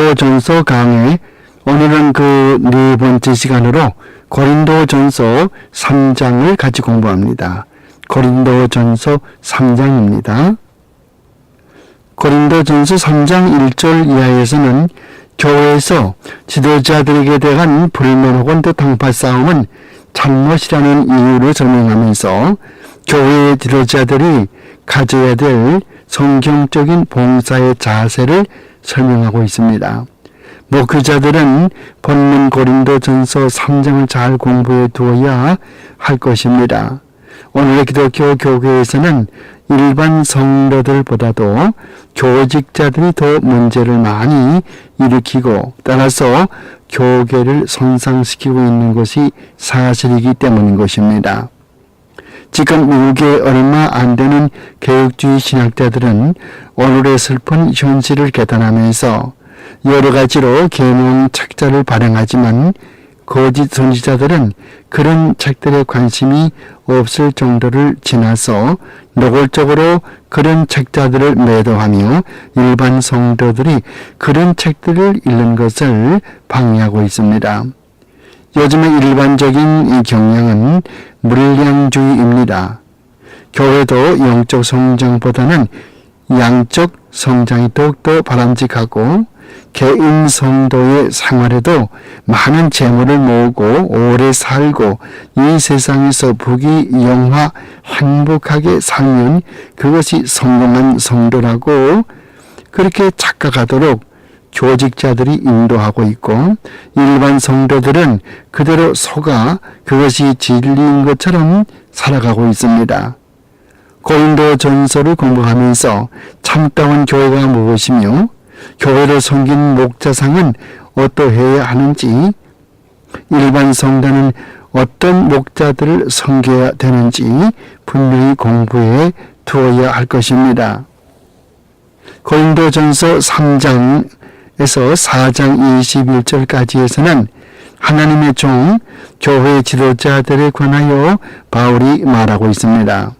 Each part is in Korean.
고린도전서 강의, 오늘은 그 네 번째 시간으로 고린도전서 3장을 같이 공부합니다. 고린도전서 3장입니다. 고린도전서 3장 1절 이하에서는 교회에서 지도자들에게 대한 불만 혹은 또 당파 싸움은 잘못이라는 이유로 설명하면서 교회의 지도자들이 가져야 될 성경적인 봉사의 자세를 설명하고 있습니다. 목회자들은 본문 고린도전서 3장을 잘 공부해 두어야 할 것입니다. 오늘의 기독교 교회에서는 일반 성도들보다도 교직자들이 더 문제를 많이 일으키고 따라서 교계를 손상시키고 있는 것이 사실이기 때문인 것입니다. 지금 미국에 얼마 안 되는 개혁주의 신학자들은 오늘의 슬픈 현실을 개탄하면서 여러 가지로 계명 책자를 발행하지만 거짓 선지자들은 그런 책들에 관심이 없을 정도를 지나서 노골적으로 그런 책자들을 매도하며 일반 성도들이 그런 책들을 읽는 것을 방해하고 있습니다. 요즘의 일반적인 이 경향은 물량주의입니다. 교회도 영적 성장보다는 양적 성장이 더욱더 바람직하고 개인 성도의 생활에도 많은 재물을 모으고 오래 살고 이 세상에서 부귀영화 행복하게 살면 그것이 성공한 성도라고 그렇게 착각하도록 교직자들이 인도하고 있고 일반 성도들은 그대로 속아 그것이 진리인 것처럼 살아가고 있습니다. 고린도전서를 공부하면서 참다운 교회가 무엇이며 교회를 섬긴 목자상은 어떠해야 하는지, 일반 성도는 어떤 목자들을 섬겨야 되는지 분명히 공부해 두어야 할 것입니다. 고린도전서 3장에서 4장 21절까지에서는 하나님의 종, 교회 지도자들에 관하여 바울이 말하고 있습니다.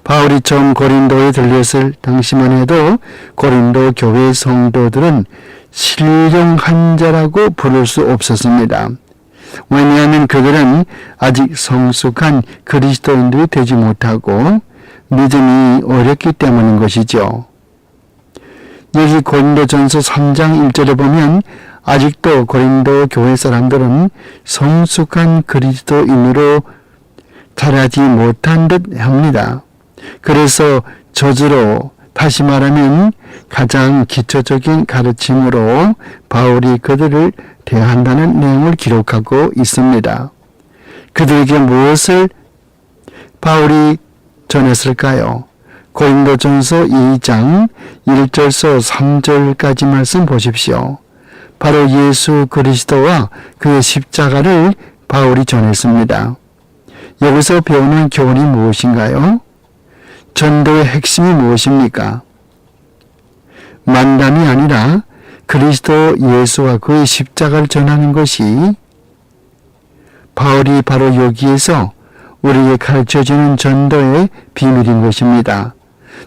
바울이 처음 고린도에 들렸을 당시만 해도 고린도 교회 성도들은 신령한 자라고 부를 수 없었습니다. 왜냐하면 그들은 아직 성숙한 그리스도인들이 되지 못하고 믿음이 어렸기 때문인 것이죠. 여기 고린도전서 3장 1절에 보면 아직도 고린도 교회 사람들은 성숙한 그리스도인으로 자라지 못한 듯 합니다. 그래서 저주로, 다시 말하면 가장 기초적인 가르침으로 바울이 그들을 대한다는 내용을 기록하고 있습니다. 그들에게 무엇을 바울이 전했을까요? 고린도전서 2장 1절서 3절까지 말씀 보십시오. 바로 예수 그리스도와 그의 십자가를 바울이 전했습니다. 여기서 배우는 교훈이 무엇인가요? 전도의 핵심이 무엇입니까? 만담이 아니라 그리스도 예수와 그의 십자가를 전하는 것이 바울이 바로 여기에서 우리에게 가르쳐주는 전도의 비밀인 것입니다.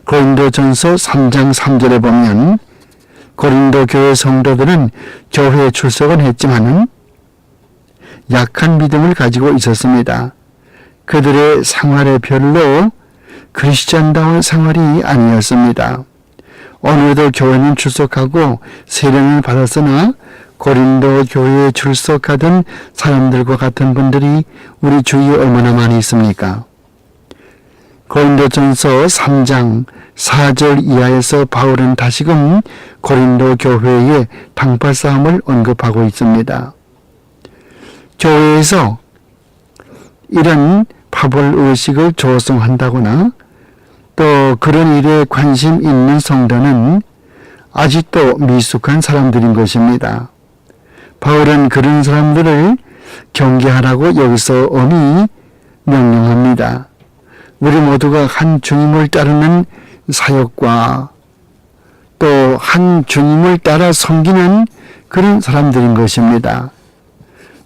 고린도전서 3장 3절에 보면 고린도 교회 성도들은 교회에 출석은 했지만은 약한 믿음을 가지고 있었습니다. 그들의 생활에 별로 크리스찬다운 생활이 아니었습니다. 오늘도 교회는 출석하고 세례를 받았으나 고린도 교회에 출석하던 사람들과 같은 분들이 우리 주위에 얼마나 많이 있습니까? 고린도전서 3장 4절 이하에서 바울은 다시금 고린도 교회의 당파 싸움을 언급하고 있습니다. 교회에서 이런 파벌의식을 조성한다거나 또 그런 일에 관심 있는 성도는 아직도 미숙한 사람들인 것입니다. 바울은 그런 사람들을 경계하라고 여기서 엄히 명령합니다. 우리 모두가 한 주님을 따르는 사역과 또 한 주님을 따라 섬기는 그런 사람들인 것입니다.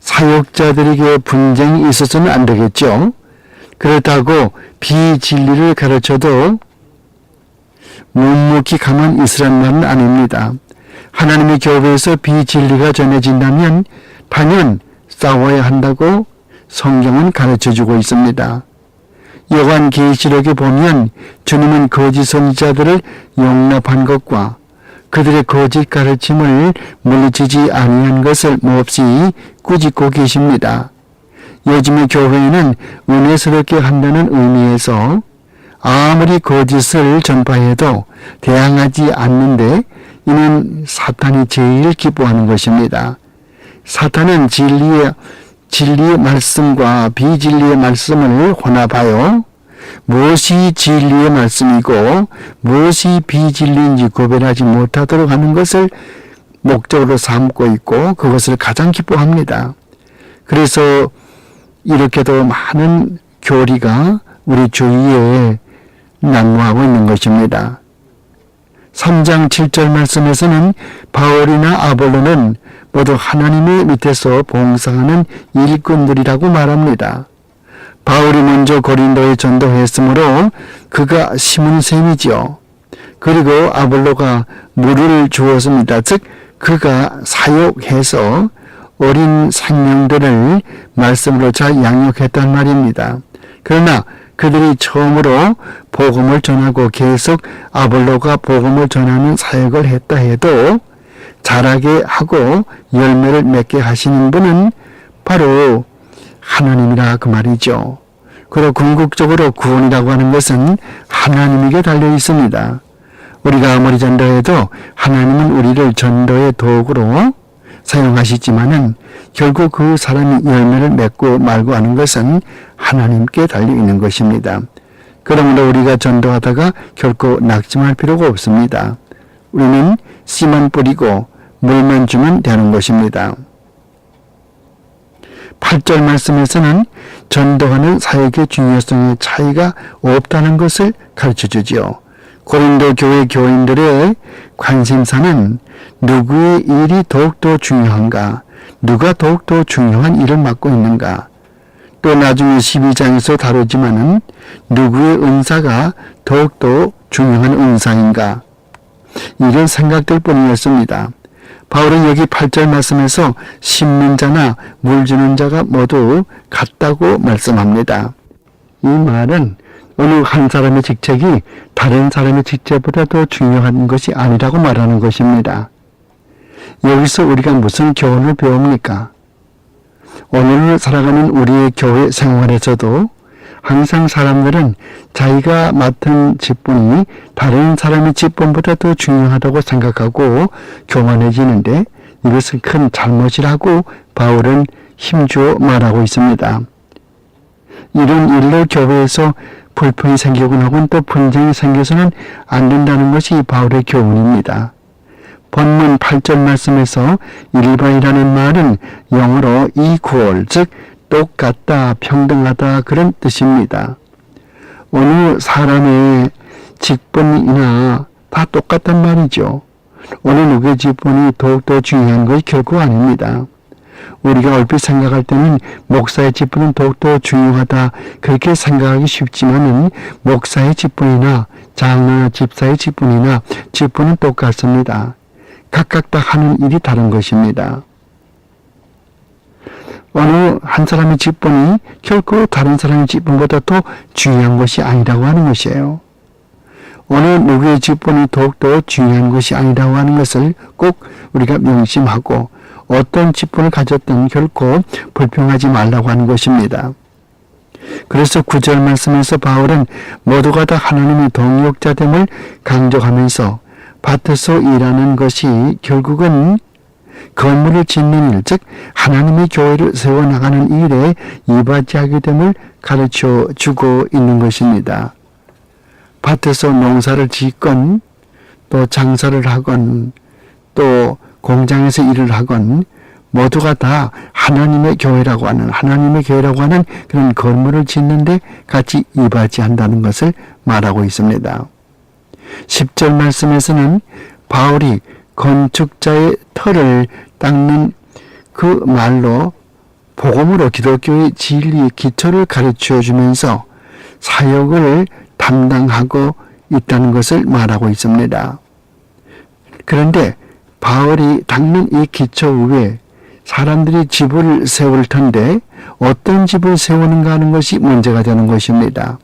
사역자들에게 분쟁이 있어서는 안 되겠죠. 그렇다고 비진리를 가르쳐도 묵묵히 가만 있으란 말은 아닙니다. 하나님의 교회에서 비진리가 전해진다면 단연 싸워야 한다고 성경은 가르쳐주고 있습니다. 요한계시록에 보면 주님은 거짓 선지자들을 용납한 것과 그들의 거짓 가르침을 물리치지 아니한 것을 몹시 꾸짖고 계십니다. 요즘의 교회는 은혜스럽게 한다는 의미에서 아무리 거짓을 전파해도 대항하지 않는데 이는 사탄이 제일 기뻐하는 것입니다. 사탄은 진리의 말씀과 비진리의 말씀을 혼합하여 무엇이 진리의 말씀이고 무엇이 비진리인지 구별하지 못하도록 하는 것을 목적으로 삼고 있고 그것을 가장 기뻐합니다. 그래서 이렇게도 많은 교리가 우리 주위에 난무하고 있는 것입니다. 3장 7절 말씀에서는 바울이나 아볼로는 모두 하나님의 밑에서 봉사하는 일꾼들이라고 말합니다. 바울이 먼저 고린도에 전도했으므로 그가 심은 셈이지요. 그리고 아볼로가 물을 주었습니다. 즉 그가 사역해서 어린 생명들을 말씀으로 잘 양육했단 말입니다. 그러나 그들이 처음으로 복음을 전하고 계속 아볼로가 복음을 전하는 사역을 했다 해도 자라게 하고 열매를 맺게 하시는 분은 바로 하나님이라 그 말이죠. 그리고 궁극적으로 구원이라고 하는 것은 하나님에게 달려 있습니다. 우리가 아무리 전도해도 하나님은 우리를 전도의 도구로 사용하시지만은 결국 그 사람이 열매를 맺고 말고 하는 것은 하나님께 달려 있는 것입니다. 그러므로 우리가 전도하다가 결코 낙심할 필요가 없습니다. 우리는 씨만 뿌리고 물만 주면 되는 것입니다. 8절 말씀에서는 전도하는 사역의 중요성의 차이가 없다는 것을 가르쳐주지요. 고린도 교회 교인들의 관심사는 누구의 일이 더욱더 중요한가, 누가 더욱더 중요한 일을 맡고 있는가, 또 나중에 12장에서 다루지만은 누구의 은사가 더욱더 중요한 은사인가, 이런 생각들 뿐이었습니다. 바울은 여기 8절 말씀에서 심는 자나 물 주는 자가 모두 같다고 말씀합니다. 이 말은 어느 한 사람의 직책이 다른 사람의 직책보다 더 중요한 것이 아니라고 말하는 것입니다. 여기서 우리가 무슨 교훈을 배웁니까? 오늘 살아가는 우리의 교회 생활에서도 항상 사람들은 자기가 맡은 직분이 다른 사람의 직분보다 더 중요하다고 생각하고 교만해지는데 이것은 큰 잘못이라고 바울은 힘주어 말하고 있습니다. 이런 일로 교회에서 불평이 생기곤 하고 또 분쟁이 생겨서는 안 된다는 것이 바울의 교훈입니다. 본문 8절 말씀에서 일반이라는 말은 영어로 equal, 즉 똑같다, 평등하다 그런 뜻입니다. 어느 사람의 직분이나 다 똑같단 말이죠. 어느 누구의 직분이 더욱더 중요한 것이 결코 아닙니다. 우리가 얼핏 생각할 때는 목사의 직분은 더욱더 중요하다 그렇게 생각하기 쉽지만은 목사의 직분이나 장로나 집사의 직분이나 직분은 똑같습니다. 각각 다 하는 일이 다른 것입니다. 어느 한 사람의 직분이 결코 다른 사람의 직분보다 더 중요한 것이 아니라고 하는 것이에요. 어느 누구의 직분이 더욱더 중요한 것이 아니라고 하는 것을 꼭 우리가 명심하고 어떤 직분을 가졌든 결코 불평하지 말라고 하는 것입니다. 그래서 9절 말씀에서 바울은 모두가 다 하나님의 동역자됨을 강조하면서 밭에서 일하는 것이 결국은 건물을 짓는 일, 즉 하나님의 교회를 세워나가는 일에 이바지하게 됨을 가르쳐 주고 있는 것입니다. 밭에서 농사를 짓건 또 장사를 하건 또 공장에서 일을 하건 모두가 다 하나님의 교회라고 하는 그런 건물을 짓는데 같이 이바지한다는 것을 말하고 있습니다. 10절 말씀에서는 바울이 건축자의 터를 닦는 그 말로 복음으로 기독교의 진리의 기초를 가르쳐 주면서 사역을 담당하고 있다는 것을 말하고 있습니다. 그런데 바울이 닦는 이 기초 위에 사람들이 집을 세울 텐데 어떤 집을 세우는가 하는 것이 문제가 되는 것입니다.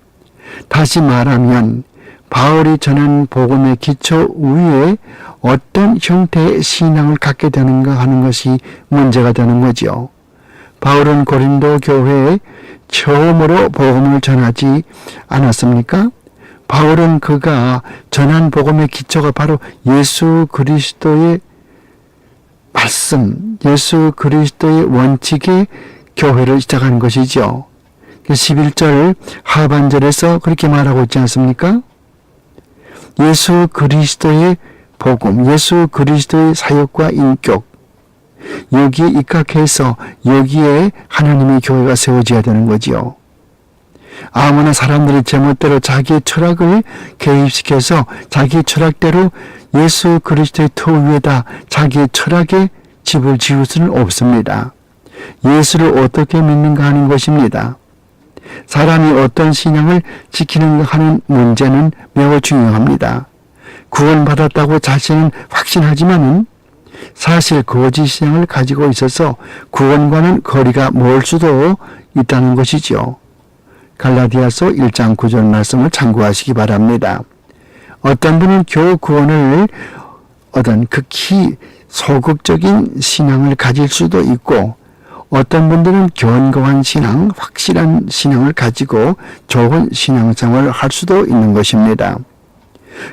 다시 말하면 바울이 전한 복음의 기초 위에 어떤 형태의 신앙을 갖게 되는가 하는 것이 문제가 되는 거죠. 바울은 고린도 교회에 처음으로 복음을 전하지 않았습니까? 바울은 그가 전한 복음의 기초가 바로 예수 그리스도의 말씀, 예수 그리스도의 원칙의 교회를 시작한 것이죠. 11절 하반절에서 그렇게 말하고 있지 않습니까? 예수 그리스도의 복음, 예수 그리스도의 사역과 인격, 여기에 입각해서 여기에 하나님의 교회가 세워져야 되는 거지요. 아무나 사람들이 제멋대로 자기의 철학을 개입시켜서 자기의 철학대로 예수 그리스도의 터 위에다 자기의 철학의 집을 지을 수는 없습니다. 예수를 어떻게 믿는가 하는 것입니다. 사람이 어떤 신앙을 지키는가 하는 문제는 매우 중요합니다. 구원받았다고 자신은 확신하지만은 사실 거짓 신앙을 가지고 있어서 구원과는 거리가 멀 수도 있다는 것이죠. 갈라디아서 1장 9절 말씀을 참고하시기 바랍니다. 어떤 분은 교회 구원을 어떤 극히 소극적인 신앙을 가질 수도 있고 어떤 분들은 견고한 신앙, 확실한 신앙을 가지고 좋은 신앙생활을 할 수도 있는 것입니다.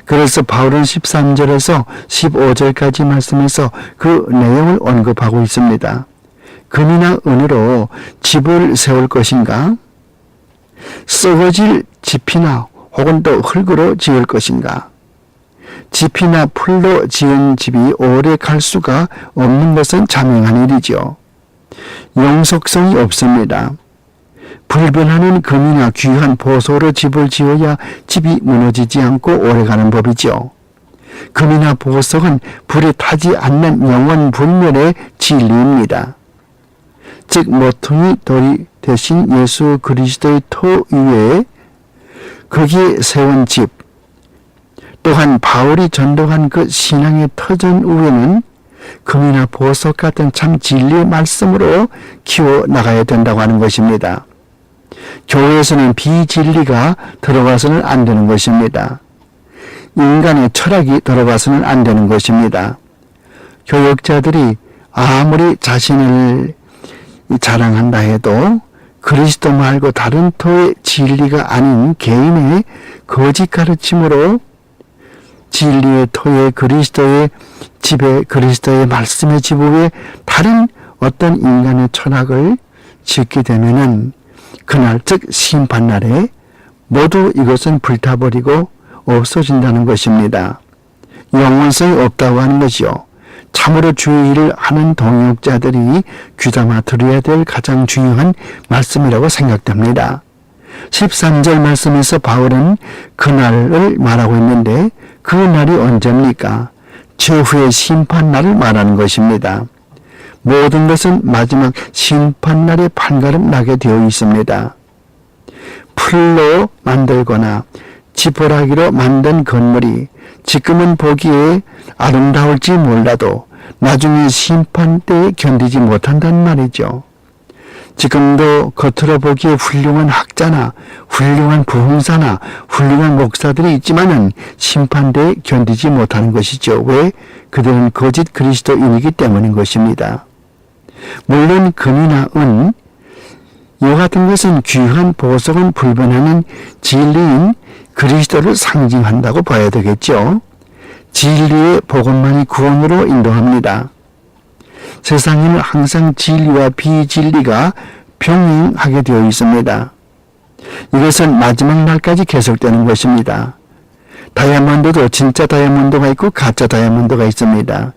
그래서 바울은 13절에서 15절까지 말씀에서 그 내용을 언급하고 있습니다. 금이나 은으로 집을 세울 것인가? 썩어질 집이나 혹은 또 흙으로 지을 것인가? 집이나 풀로 지은 집이 오래 갈 수가 없는 것은 자명한 일이죠. 영속성이 없습니다. 불변하는 금이나 귀한 보소로 집을 지어야 집이 무너지지 않고 오래가는 법이죠. 금이나 보석은 불에 타지 않는 영원 불멸의 진리입니다. 즉 모퉁이 돌이 대신 예수 그리스도의 터 위에 거기에 세운 집, 또한 바울이 전도한 그 신앙의 터전 위에는 금이나 보석 같은 참 진리의 말씀으로 키워나가야 된다고 하는 것입니다. 교회에서는 비진리가 들어가서는 안 되는 것입니다. 인간의 철학이 들어가서는 안 되는 것입니다. 교역자들이 아무리 자신을 자랑한다 해도 그리스도 말고 다른 터의 진리가 아닌 개인의 거짓 가르침으로 진리의 터에 그리스도의 집에 그리스도의 말씀의 집 위에 다른 어떤 인간의 철학을 짓게 되면은 그날 즉 심판날에 모두 이것은 불타버리고 없어진다는 것입니다. 영원성이 없다고 하는 것이요. 참으로 주의 일을 하는 동역자들이 귀담아 들어야 될 가장 중요한 말씀이라고 생각됩니다. 13절 말씀에서 바울은 그날을 말하고 있는데 그 날이 언제입니까? 최후의 심판날을 말하는 것입니다. 모든 것은 마지막 심판날에 판가름 나게 되어 있습니다. 풀로 만들거나 지푸라기로 만든 건물이 지금은 보기에 아름다울지 몰라도 나중에 심판 때에 견디지 못한단 말이죠. 지금도 겉으로 보기에 훌륭한 학자나 훌륭한 부흥사나 훌륭한 목사들이 있지만은 심판대에 견디지 못하는 것이죠. 왜? 그들은 거짓 그리스도인이기 때문인 것입니다. 물론 금이나 은, 이와 같은 것은 귀한 보석은 불변하는 진리인 그리스도를 상징한다고 봐야 되겠죠. 진리의 복음만이 구원으로 인도합니다. 세상에는 항상 진리와 비진리가 병행하게 되어 있습니다. 이것은 마지막 날까지 계속되는 것입니다. 다이아몬드도 진짜 다이아몬드가 있고 가짜 다이아몬드가 있습니다.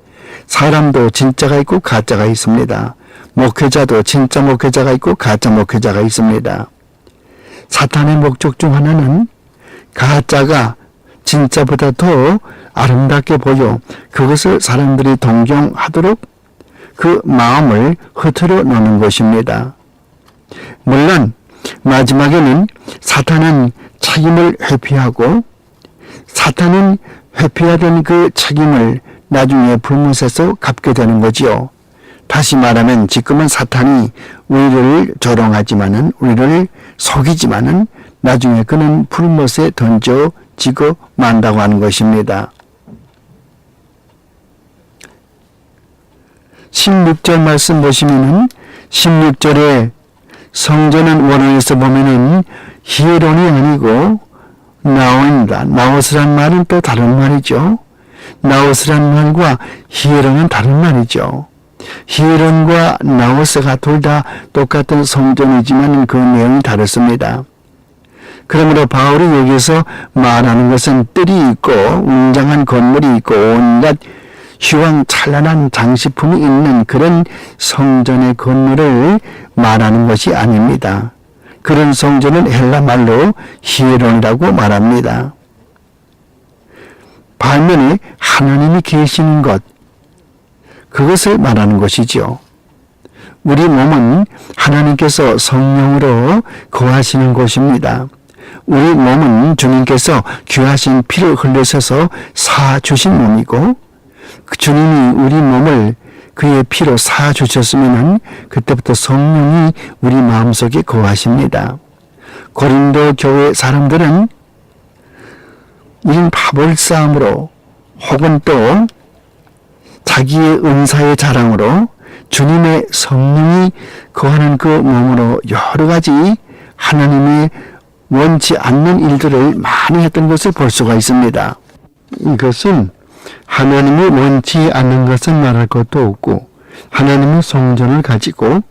사람도 진짜가 있고 가짜가 있습니다. 목회자도 진짜 목회자가 있고 가짜 목회자가 있습니다. 사탄의 목적 중 하나는 가짜가 진짜보다 더 아름답게 보여 그것을 사람들이 동경하도록 그 마음을 흐트러 놓는 것입니다. 물론 마지막에는 사탄은 책임을 회피하고 사탄은 회피하던 그 책임을 나중에 불못에서 갚게 되는 거지요. 다시 말하면 지금은 사탄이 우리를 조롱하지만은, 우리를 속이지만은 나중에 그는 불못에 던져지고 만다고 하는 것입니다. 16절 말씀 보시면은 16절에 성전은 원어에서 보면은 히에론이 아니고 나온이다. 나오스란 말은 또 다른 말이죠. 나오스란 말과 히에론은 다른 말이죠. 히에론과 나오스가 둘 다 똑같은 성전이지만 그 내용이 다릅니다. 그러므로 바울이 여기서 말하는 것은 뜰이 있고 웅장한 건물이 있고 온갖 휘황찬란한 장식품이 있는 그런 성전의 건물을 말하는 것이 아닙니다. 그런 성전은 헬라 말로 히에론이라고 말합니다. 반면에 하나님이 계시는 것, 그것을 말하는 것이죠. 우리 몸은 하나님께서 성령으로 거하시는 곳입니다. 우리 몸은 주님께서 귀하신 피를 흘리셔서 사주신 몸이고, 주님이 우리 몸을 그의 피로 사주셨으면 그때부터 성령이 우리 마음속에 거하십니다. 고린도 교회 사람들은 이런 파벌싸움으로 혹은 또 자기의 은사의 자랑으로 주님의 성령이 거하는 그 몸으로 여러 가지 하나님이 원치 않는 일들을 많이 했던 것을 볼 수가 있습니다. 이것은 하나님이 원치 않는 것을 말할 것도 없고, 하나님의 성전을 가지고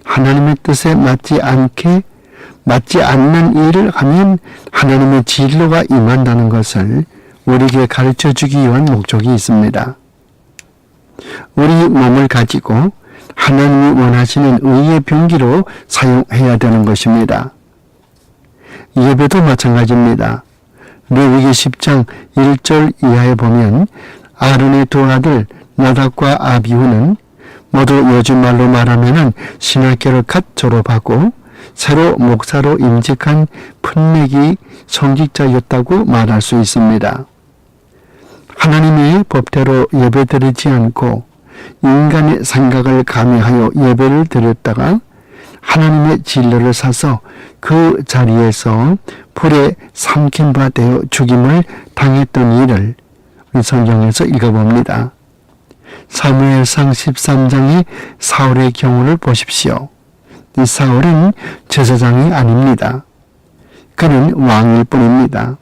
하나님의 뜻에 맞지 않는 일을 하면 하나님의 진노가 임한다는 것을 우리에게 가르쳐 주기 위한 목적이 있습니다. 우리 몸을 가지고 하나님이 원하시는 의의 병기로 사용해야 되는 것입니다. 예배도 마찬가지입니다. 레위기 10장 1절 이하에 보면 아론의 두 아들 나답과 아비후는 모두 요즘 말로 말하면 신학교를 갓 졸업하고 새로 목사로 임직한 풋내기 성직자였다고 말할 수 있습니다. 하나님의 법대로 예배드리지 않고 인간의 생각을 가미하여 예배를 드렸다가 하나님의 진로를 사서 그 자리에서 불에 삼킨 바 되어 죽임을 당했던 일을 성경에서 읽어봅니다. 사무엘상 13장의 사울의 경우를 보십시오. 이 사울은 제사장이 아닙니다. 그는 왕일 뿐입니다.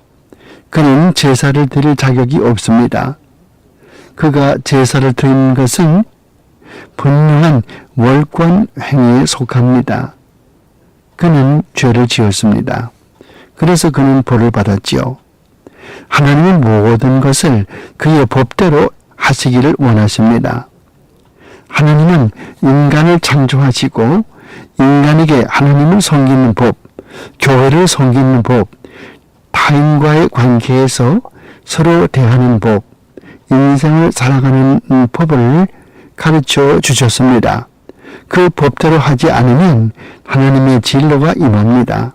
그는 제사를 드릴 자격이 없습니다. 그가 제사를 드리는 것은 분명한 월권 행위에 속합니다. 그는 죄를 지었습니다. 그래서 그는 벌을 받았지요. 하나님은 모든 것을 그의 법대로 하시기를 원하십니다. 하나님은 인간을 창조하시고 인간에게 하나님을 섬기는 법, 교회를 섬기는 법, 타인과의 관계에서 서로 대하는 법, 인생을 살아가는 법을 가르쳐 주셨습니다. 그 법대로 하지 않으면 하나님의 진노가 임합니다.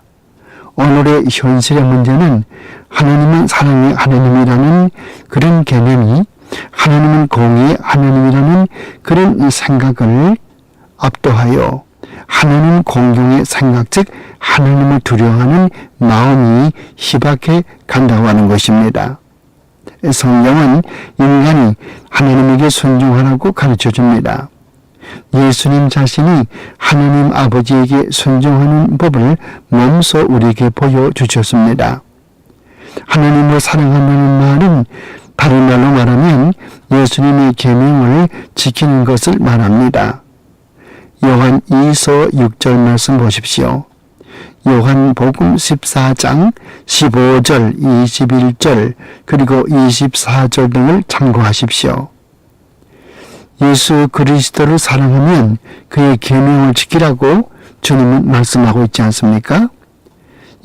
오늘의 현실의 문제는 하나님은 사랑의 하나님이라는 그런 개념이, 하나님은 공의의 하나님이라는 그런 생각을 압도하여 하나님 공경의 생각, 즉 하나님을 두려워하는 마음이 희박해 간다고 하는 것입니다. 성경은 인간이 하나님에게 순종하라고 가르쳐 줍니다. 예수님 자신이 하나님 아버지에게 순종하는 법을 몸소 우리에게 보여주셨습니다. 하나님을 사랑한다는 말은 다른 말로 말하면 예수님의 계명을 지키는 것을 말합니다. 요한 2서 6절 말씀 보십시오. 요한복음 14장 15절, 21절, 그리고 24절 등을 참고하십시오. 예수 그리스도를 사랑하면 그의 계명을 지키라고 주님은 말씀하고 있지 않습니까?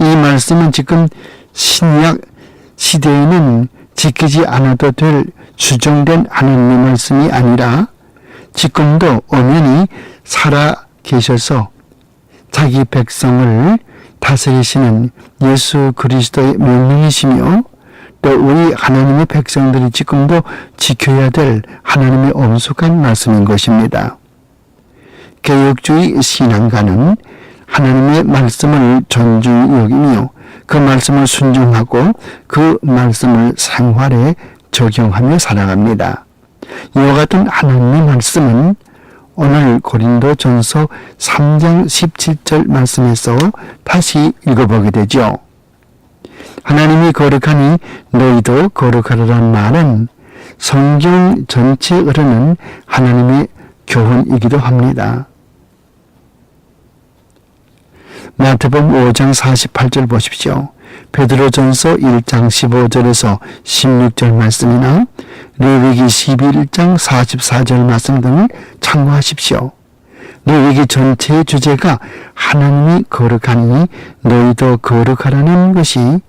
이 말씀은 지금 신약 시대에는 지키지 않아도 될 수정된 하나님의 말씀이 아니라 지금도 엄연히 살아 계셔서 자기 백성을 다스리시는 예수 그리스도의 명령이시며 또 우리 하나님의 백성들이 지금도 지켜야 될 하나님의 엄숙한 말씀인 것입니다. 개혁주의 신앙가는 하나님의 말씀을 존중히 여기며 그 말씀을 순종하고 그 말씀을 생활에 적용하며 살아갑니다. 이와 같은 하나님의 말씀은 오늘 고린도전서 3장 17절 말씀에서 다시 읽어보게 되죠. 하나님이 거룩하니 너희도 거룩하라는 말은 성경 전체에 흐르는 하나님의 교훈이기도 합니다. 마태복음 5장 48절 보십시오. 베드로전서 1장 15절에서 16절 말씀이나 레위기 11장 44절 말씀 등을 참고하십시오. 레위기 전체의 주제가 하나님이 거룩하니 너희도 거룩하라는 것이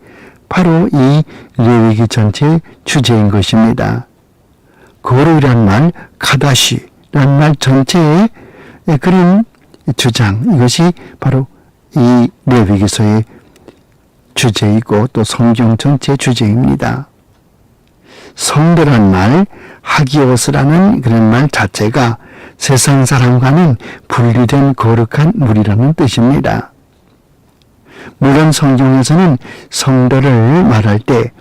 바로 이 레위기 전체의 주제인 것입니다. 거룩이란 말, 카다시란 말 전체에 그린 주장, 이것이 바로 이 레위기서의 주제이고 또 성경 전체의 주제입니다. 성도란 말, 하기오스라는 그런 말 자체가 세상 사람과는 분리된 거룩한 무리라는 뜻입니다. 물론 성경에서는 성도를 말할 때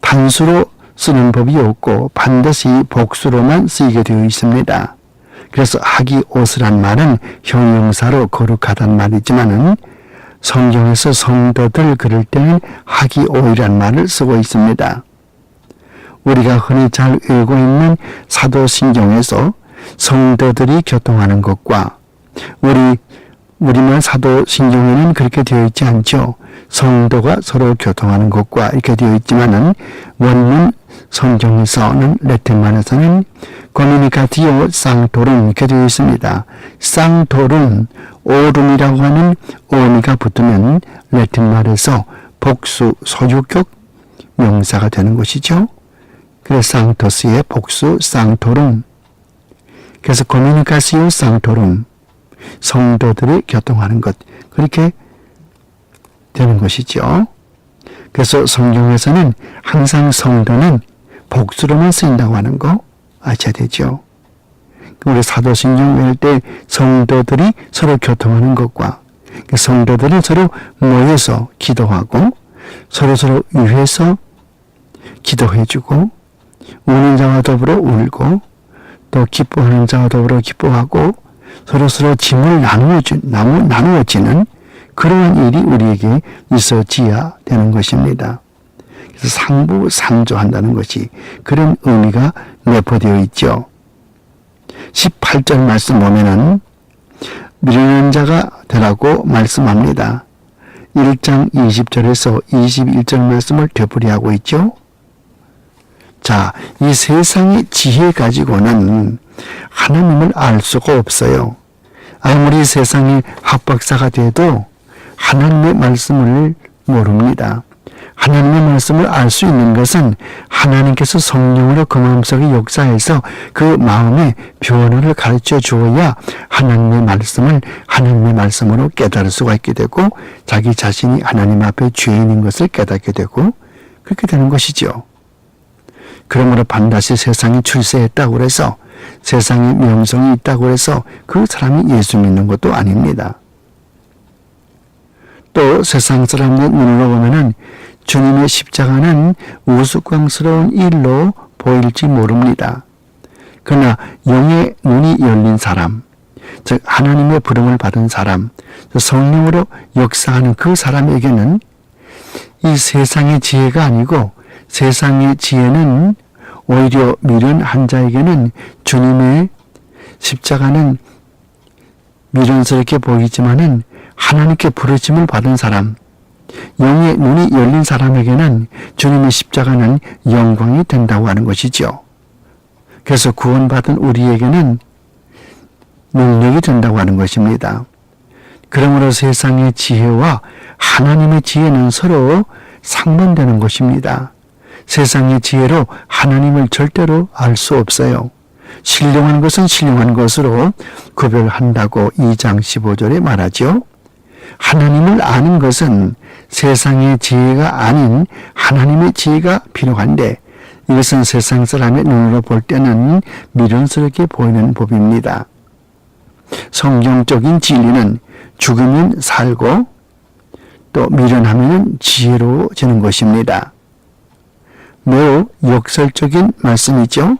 단수로 쓰는 법이 없고 반드시 복수로만 쓰이게 되어 있습니다. 그래서 하기오스란 말은 형용사로 거룩하단 말이지만은 성경에서 성도들 그럴 때는 하기오이란 말을 쓰고 있습니다. 우리가 흔히 잘 읽고 있는 사도신경에서 성도들이 교통하는 것과 우리만 사도신경에는 그렇게 되어 있지 않죠. 성도가 서로 교통하는 것과 이렇게 되어 있지만은 원문 성경에서는 라틴말에서는 communicatio sanctorum 이렇게 되어 있습니다. sanctorum, 오름이라고 하는 어미가 붙으면 라틴말에서 복수 소유격 명사가 되는 것이죠. 그래서 sanctus의 복수 sanctorum. 그래서 communicatio sanctorum, 성도들이 교통하는 것, 그렇게 되는 것이죠. 그래서 성경에서는 항상 성도는 복수로만 쓰인다고 하는 거 아셔야 되죠. 우리 사도신경 외울 때 성도들이 서로 교통하는 것과 성도들은 서로 모여서 기도하고 서로 위해서 기도해주고 우는 자와 더불어 울고 또 기뻐하는 자와 더불어 기뻐하고 서로 짐을 나누어지는 그러한 일이 우리에게 있어지어야 되는 것입니다. 그래서 상부상조한다는 것이 그런 의미가 내포되어 있죠. 18절 말씀 보면은 미련한 자가 되라고 말씀합니다. 1장 20절에서 21절 말씀을 되풀이하고 있죠. 자, 이 세상의 지혜 가지고는 하나님을 알 수가 없어요. 아무리 세상의 학박사가 돼도 하나님의 말씀을 모릅니다. 하나님의 말씀을 알 수 있는 것은 하나님께서 성령으로 그 마음속에 역사해서 그 마음의 변화를 가르쳐 주어야 하나님의 말씀을 하나님의 말씀으로 깨달을 수가 있게 되고 자기 자신이 하나님 앞에 죄인인 것을 깨닫게 되고 그렇게 되는 것이죠. 그러므로 반드시 세상이 출세했다고 해서 세상에 명성이 있다고 해서 그 사람이 예수 믿는 것도 아닙니다. 또 세상 사람들 눈으로 보면은 주님의 십자가는 우스꽝스러운 일로 보일지 모릅니다. 그러나 영의 눈이 열린 사람, 즉 하나님의 부름을 받은 사람, 성령으로 역사하는 그 사람에게는 이 세상의 지혜가 아니고 세상의 지혜는 오히려 미련한 자에게는 주님의 십자가는 미련스럽게 보이지만은 하나님께 부르심을 받은 사람, 영의 눈이 열린 사람에게는 주님의 십자가는 영광이 된다고 하는 것이죠. 그래서 구원받은 우리에게는 능력이 된다고 하는 것입니다. 그러므로 세상의 지혜와 하나님의 지혜는 서로 상반되는 것입니다. 세상의 지혜로 하나님을 절대로 알 수 없어요. 신령한 것은 신령한 것으로 구별한다고 2장 15절에 말하죠. 하나님을 아는 것은 세상의 지혜가 아닌 하나님의 지혜가 필요한데 이것은 세상 사람의 눈으로 볼 때는 미련스럽게 보이는 법입니다. 성경적인 진리는 죽으면 살고 또 미련하면 지혜로워지는 것입니다. 매우 역설적인 말씀이죠.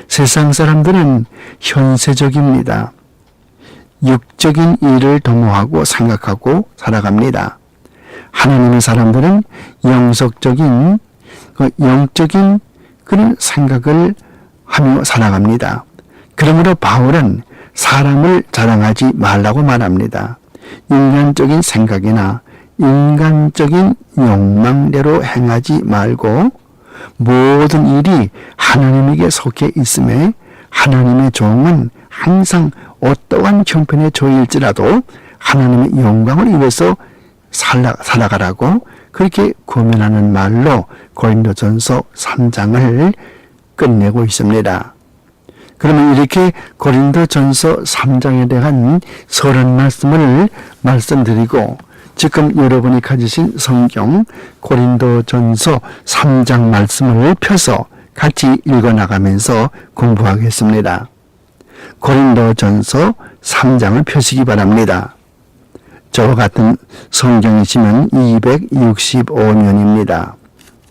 세상 사람들은 현세적입니다. 육적인 일을 도모하고 생각하고 살아갑니다. 하나님의 사람들은 영적인 그런 생각을 하며 살아갑니다. 그러므로 바울은 사람을 자랑하지 말라고 말합니다. 인간적인 생각이나 인간적인 욕망대로 행하지 말고 모든 일이 하나님에게 속해 있음에 하나님의 종은 항상 어떠한 형편에 처해일지라도 하나님의 영광을 위해서 살아가라고 그렇게 고면하는 말로 고린도전서 3장을 끝내고 있습니다. 그러면 이렇게 고린도전서 3장에 대한 서론 말씀을 말씀드리고 지금 여러분이 가지신 성경 고린도전서 3장 말씀을 펴서 같이 읽어나가면서 공부하겠습니다. 고린도전서 3장을 펴시기 바랍니다. 저와 같은 성경이시면 265면입니다.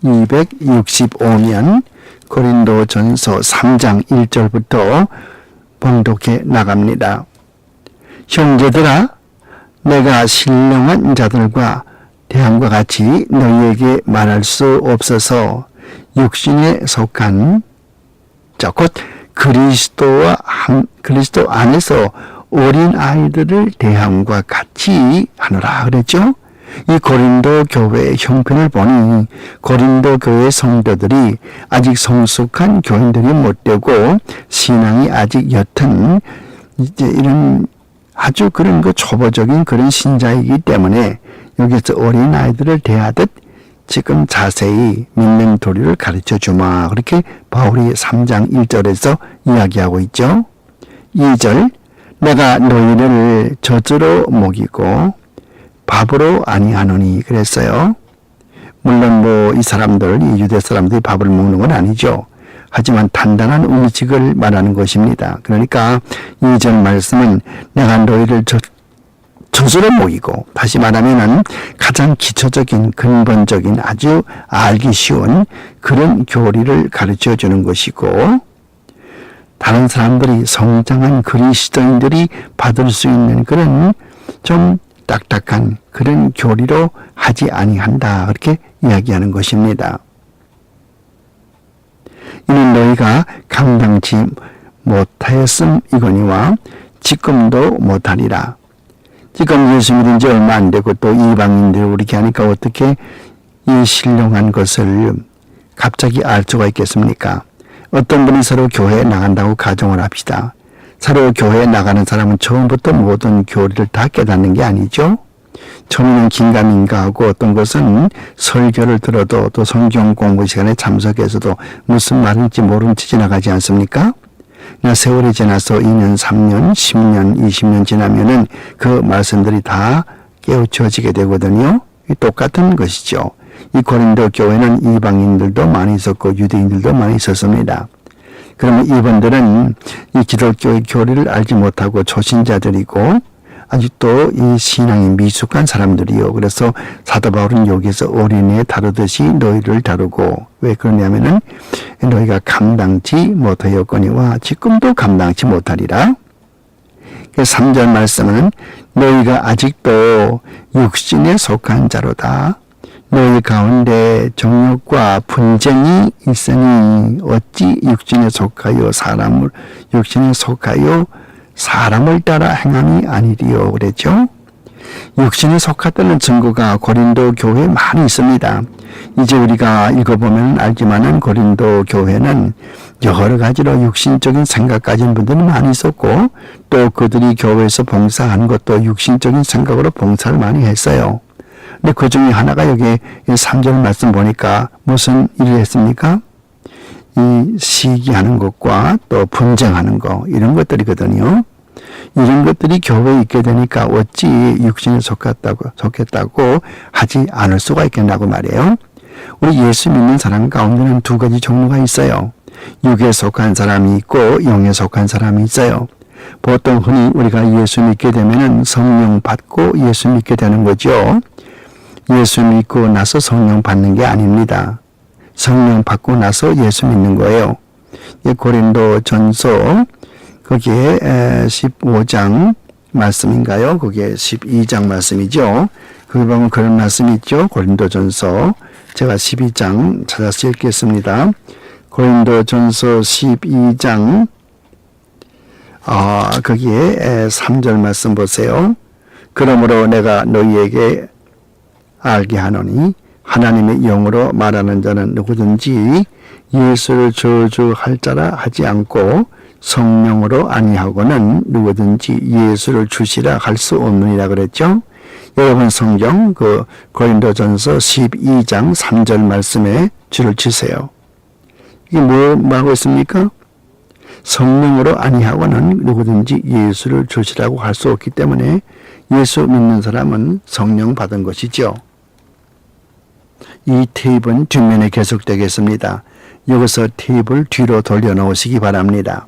265면 고린도전서 3장 1절부터 봉독해 나갑니다. 형제들아, 내가 신령한 자들과 대함과 같이 너희에게 말할 수 없어서 육신에 속한 곧 그리스도 안에서 어린 아이들을 대함과 같이 하노라 그랬죠. 이 고린도 교회의 형편을 보니 고린도 교회 성도들이 아직 성숙한 교인들이 못 되고 신앙이 아직 옅은 이제 이런 아주 그런 초보적인 그런 신자이기 때문에 여기서 어린 아이들을 대하듯 지금 자세히 믿는 도리를 가르쳐 주마. 그렇게 바울이 3장 1절에서 이야기하고 있죠. 2절 내가 너희를 젖으로 먹이고 밥으로 아니하노니 그랬어요. 물론 이 사람들, 이 유대 사람들이 밥을 먹는 건 아니죠. 하지만 단단한 음식을 말하는 것입니다. 그러니까 2절 말씀은 내가 너희를 젖으로 먹이고, 다시 말하면은 가장 기초적인 근본적인 아주 알기 쉬운 그런 교리를 가르쳐 주는 것이고, 다른 사람들이 성장한 그리스도인들이 받을 수 있는 그런 좀 딱딱한 그런 교리로 하지 아니한다. 그렇게 이야기하는 것입니다. 이는 너희가 감당치 못하였음이거니와 지금도 못하리라. 지금 예수 믿은 지 얼마 안 되고 또 이방인들 이렇게 하니까 어떻게 이 신령한 것을 갑자기 알 수가 있겠습니까? 어떤 분이 서로 교회에 나간다고 가정을 합시다. 서로 교회에 나가는 사람은 처음부터 모든 교리를 다 깨닫는 게 아니죠. 처음에는 긴가민가하고 어떤 것은 설교를 들어도 또 성경 공부 시간에 참석해서도 무슨 말인지 모른 채 지나가지 않습니까? 그냥 세월이 지나서 2년, 3년, 10년, 20년 지나면은 그 말씀들이 다 깨우쳐지게 되거든요. 똑같은 것이죠. 이 고린도 교회는 이방인들도 많이 있었고 유대인들도 많이 있었습니다. 그러면 이분들은 이 기독교의 교리를 알지 못하고 초신자들이고 아직도 이 신앙이 미숙한 사람들이요. 그래서 사도 바울은 여기서 어린애 다루듯이 너희를 다루고, 왜 그러냐면은 너희가 감당치 못하였거니와 지금도 감당치 못하리라. 3절 말씀은 너희가 아직도 육신에 속한 자로다. 너희 가운데 정욕과 분쟁이 있으니 어찌 육신에 속하여 사람을 따라 행함이 아니리요. 그랬죠. 육신에 속했다는 증거가 고린도 교회에 많이 있습니다. 이제 우리가 읽어보면 알지만은 고린도 교회는 여러 가지로 육신적인 생각 가진 분들이 많이 있었고 또 그들이 교회에서 봉사하는 것도 육신적인 생각으로 봉사를 많이 했어요. 근데 그 중에 하나가 여기 3절 말씀 보니까 무슨 일을 했습니까? 이 시기하는 것과 또 분쟁하는 것 이런 것들이거든요. 이런 것들이 교회에 있게 되니까 어찌 육신에 속했다고 하지 않을 수가 있겠냐고 말이에요. 우리 예수 믿는 사람 가운데는 두 가지 종류가 있어요. 육에 속한 사람이 있고 영에 속한 사람이 있어요. 보통 흔히 우리가 예수 믿게 되면은 성령 받고 예수 믿게 되는 거죠. 예수 믿고 나서 성령 받는 게 아닙니다. 성령 받고 나서 예수 믿는 거예요. 고린도 전서 거기에 15장 말씀인가요? 거기에 12장 말씀이죠. 거기 보면 그런 말씀이 있죠. 고린도 전서 제가 12장 찾아서 읽겠습니다. 고린도 전서 12장 거기에 3절 말씀 보세요. 그러므로 내가 너희에게 알게 하노니 하나님의 영으로 말하는 자는 누구든지 예수를 저주할 자라 하지 않고 성령으로 아니하고는 누구든지 예수를 주시라 할 수 없느니라 그랬죠. 여러분 성경 고린도전서 12장 3절 말씀에 줄을 치세요. 이게 뭐라고 있습니까? 성령으로 아니하고는 누구든지 예수를 주시라고 할 수 없기 때문에 예수 믿는 사람은 성령 받은 것이죠. 이 테이프는 뒷면에 계속되겠습니다. 여기서 테이프를 뒤로 돌려놓으시기 바랍니다.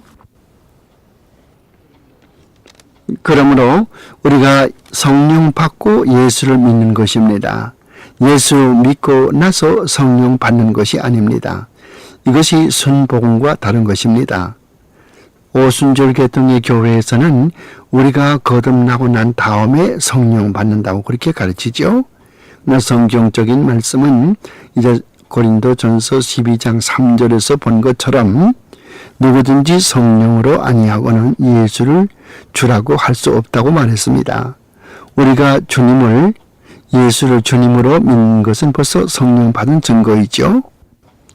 그러므로 우리가 성령 받고 예수를 믿는 것입니다. 예수 믿고 나서 성령 받는 것이 아닙니다. 이것이 순복음과 다른 것입니다. 오순절 계통의 교회에서는 우리가 거듭나고 난 다음에 성령 받는다고 그렇게 가르치죠. 성경적인 말씀은 이제 고린도전서 12장 3절에서 본 것처럼 누구든지 성령으로 아니하고는 예수를 주라고 할 수 없다고 말했습니다. 우리가 예수를 주님으로 믿는 것은 벌써 성령 받은 증거이죠.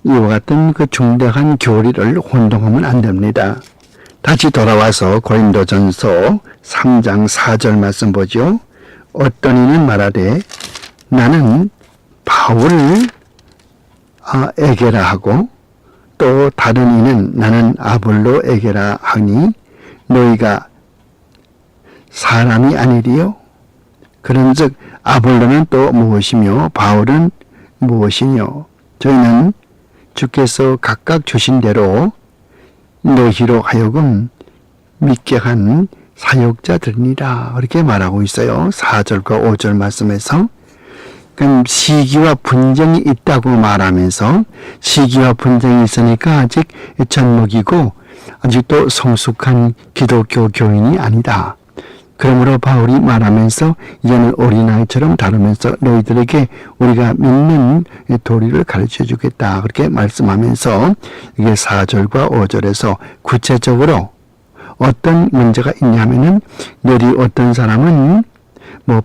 이와 같은 그 중대한 교리를 혼동하면 안 됩니다. 다시 돌아와서 고린도전서 3장 4절 말씀 보죠. 어떤 이는 말하되 나는 바울을 에게라 하고 또 다른 이는 나는 아볼로 에게라 하니 너희가 사람이 아니리요. 그런즉 아볼로는 또 무엇이며 바울은 무엇이뇨. 저희는 주께서 각각 주신 대로 너희로 하여금 믿게 한 사역자들이니라. 그렇게 말하고 있어요. 4절과 5절 말씀에서. 그럼 시기와 분쟁이 있다고 말하면서 시기와 분쟁이 있으니까 아직 젖먹이고 아직도 성숙한 기독교 교인이 아니다. 그러므로 바울이 말하면서 이제는 어린아이처럼 다루면서 너희들에게 우리가 믿는 도리를 가르쳐 주겠다. 그렇게 말씀하면서 이게 4절과 5절에서 구체적으로 어떤 문제가 있냐면은 너희 어떤 사람은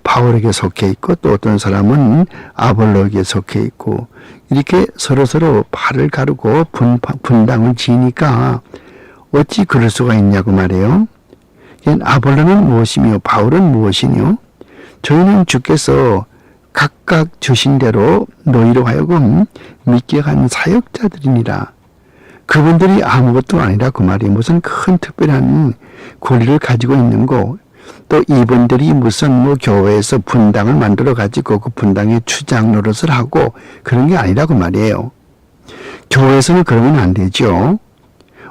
바울에게 속해 있고 또 어떤 사람은 아볼로에게 속해 있고 이렇게 서로서로 팔을 가르고 분당을 지니까 어찌 그럴 수가 있냐고 말해요. 아볼로는 무엇이며 바울은 무엇이뇨? 저희는 주께서 각각 주신 대로 너희로 하여금 믿게 한 사역자들이니라. 그분들이 아무것도 아니라 그 말이 무슨 큰 특별한 권리를 가지고 있는 거, 또 이분들이 무슨 교회에서 분당을 만들어 가지고 그 분당의 추장 노릇을 하고 그런 게 아니라고 말이에요. 교회에서는 그러면 안 되죠.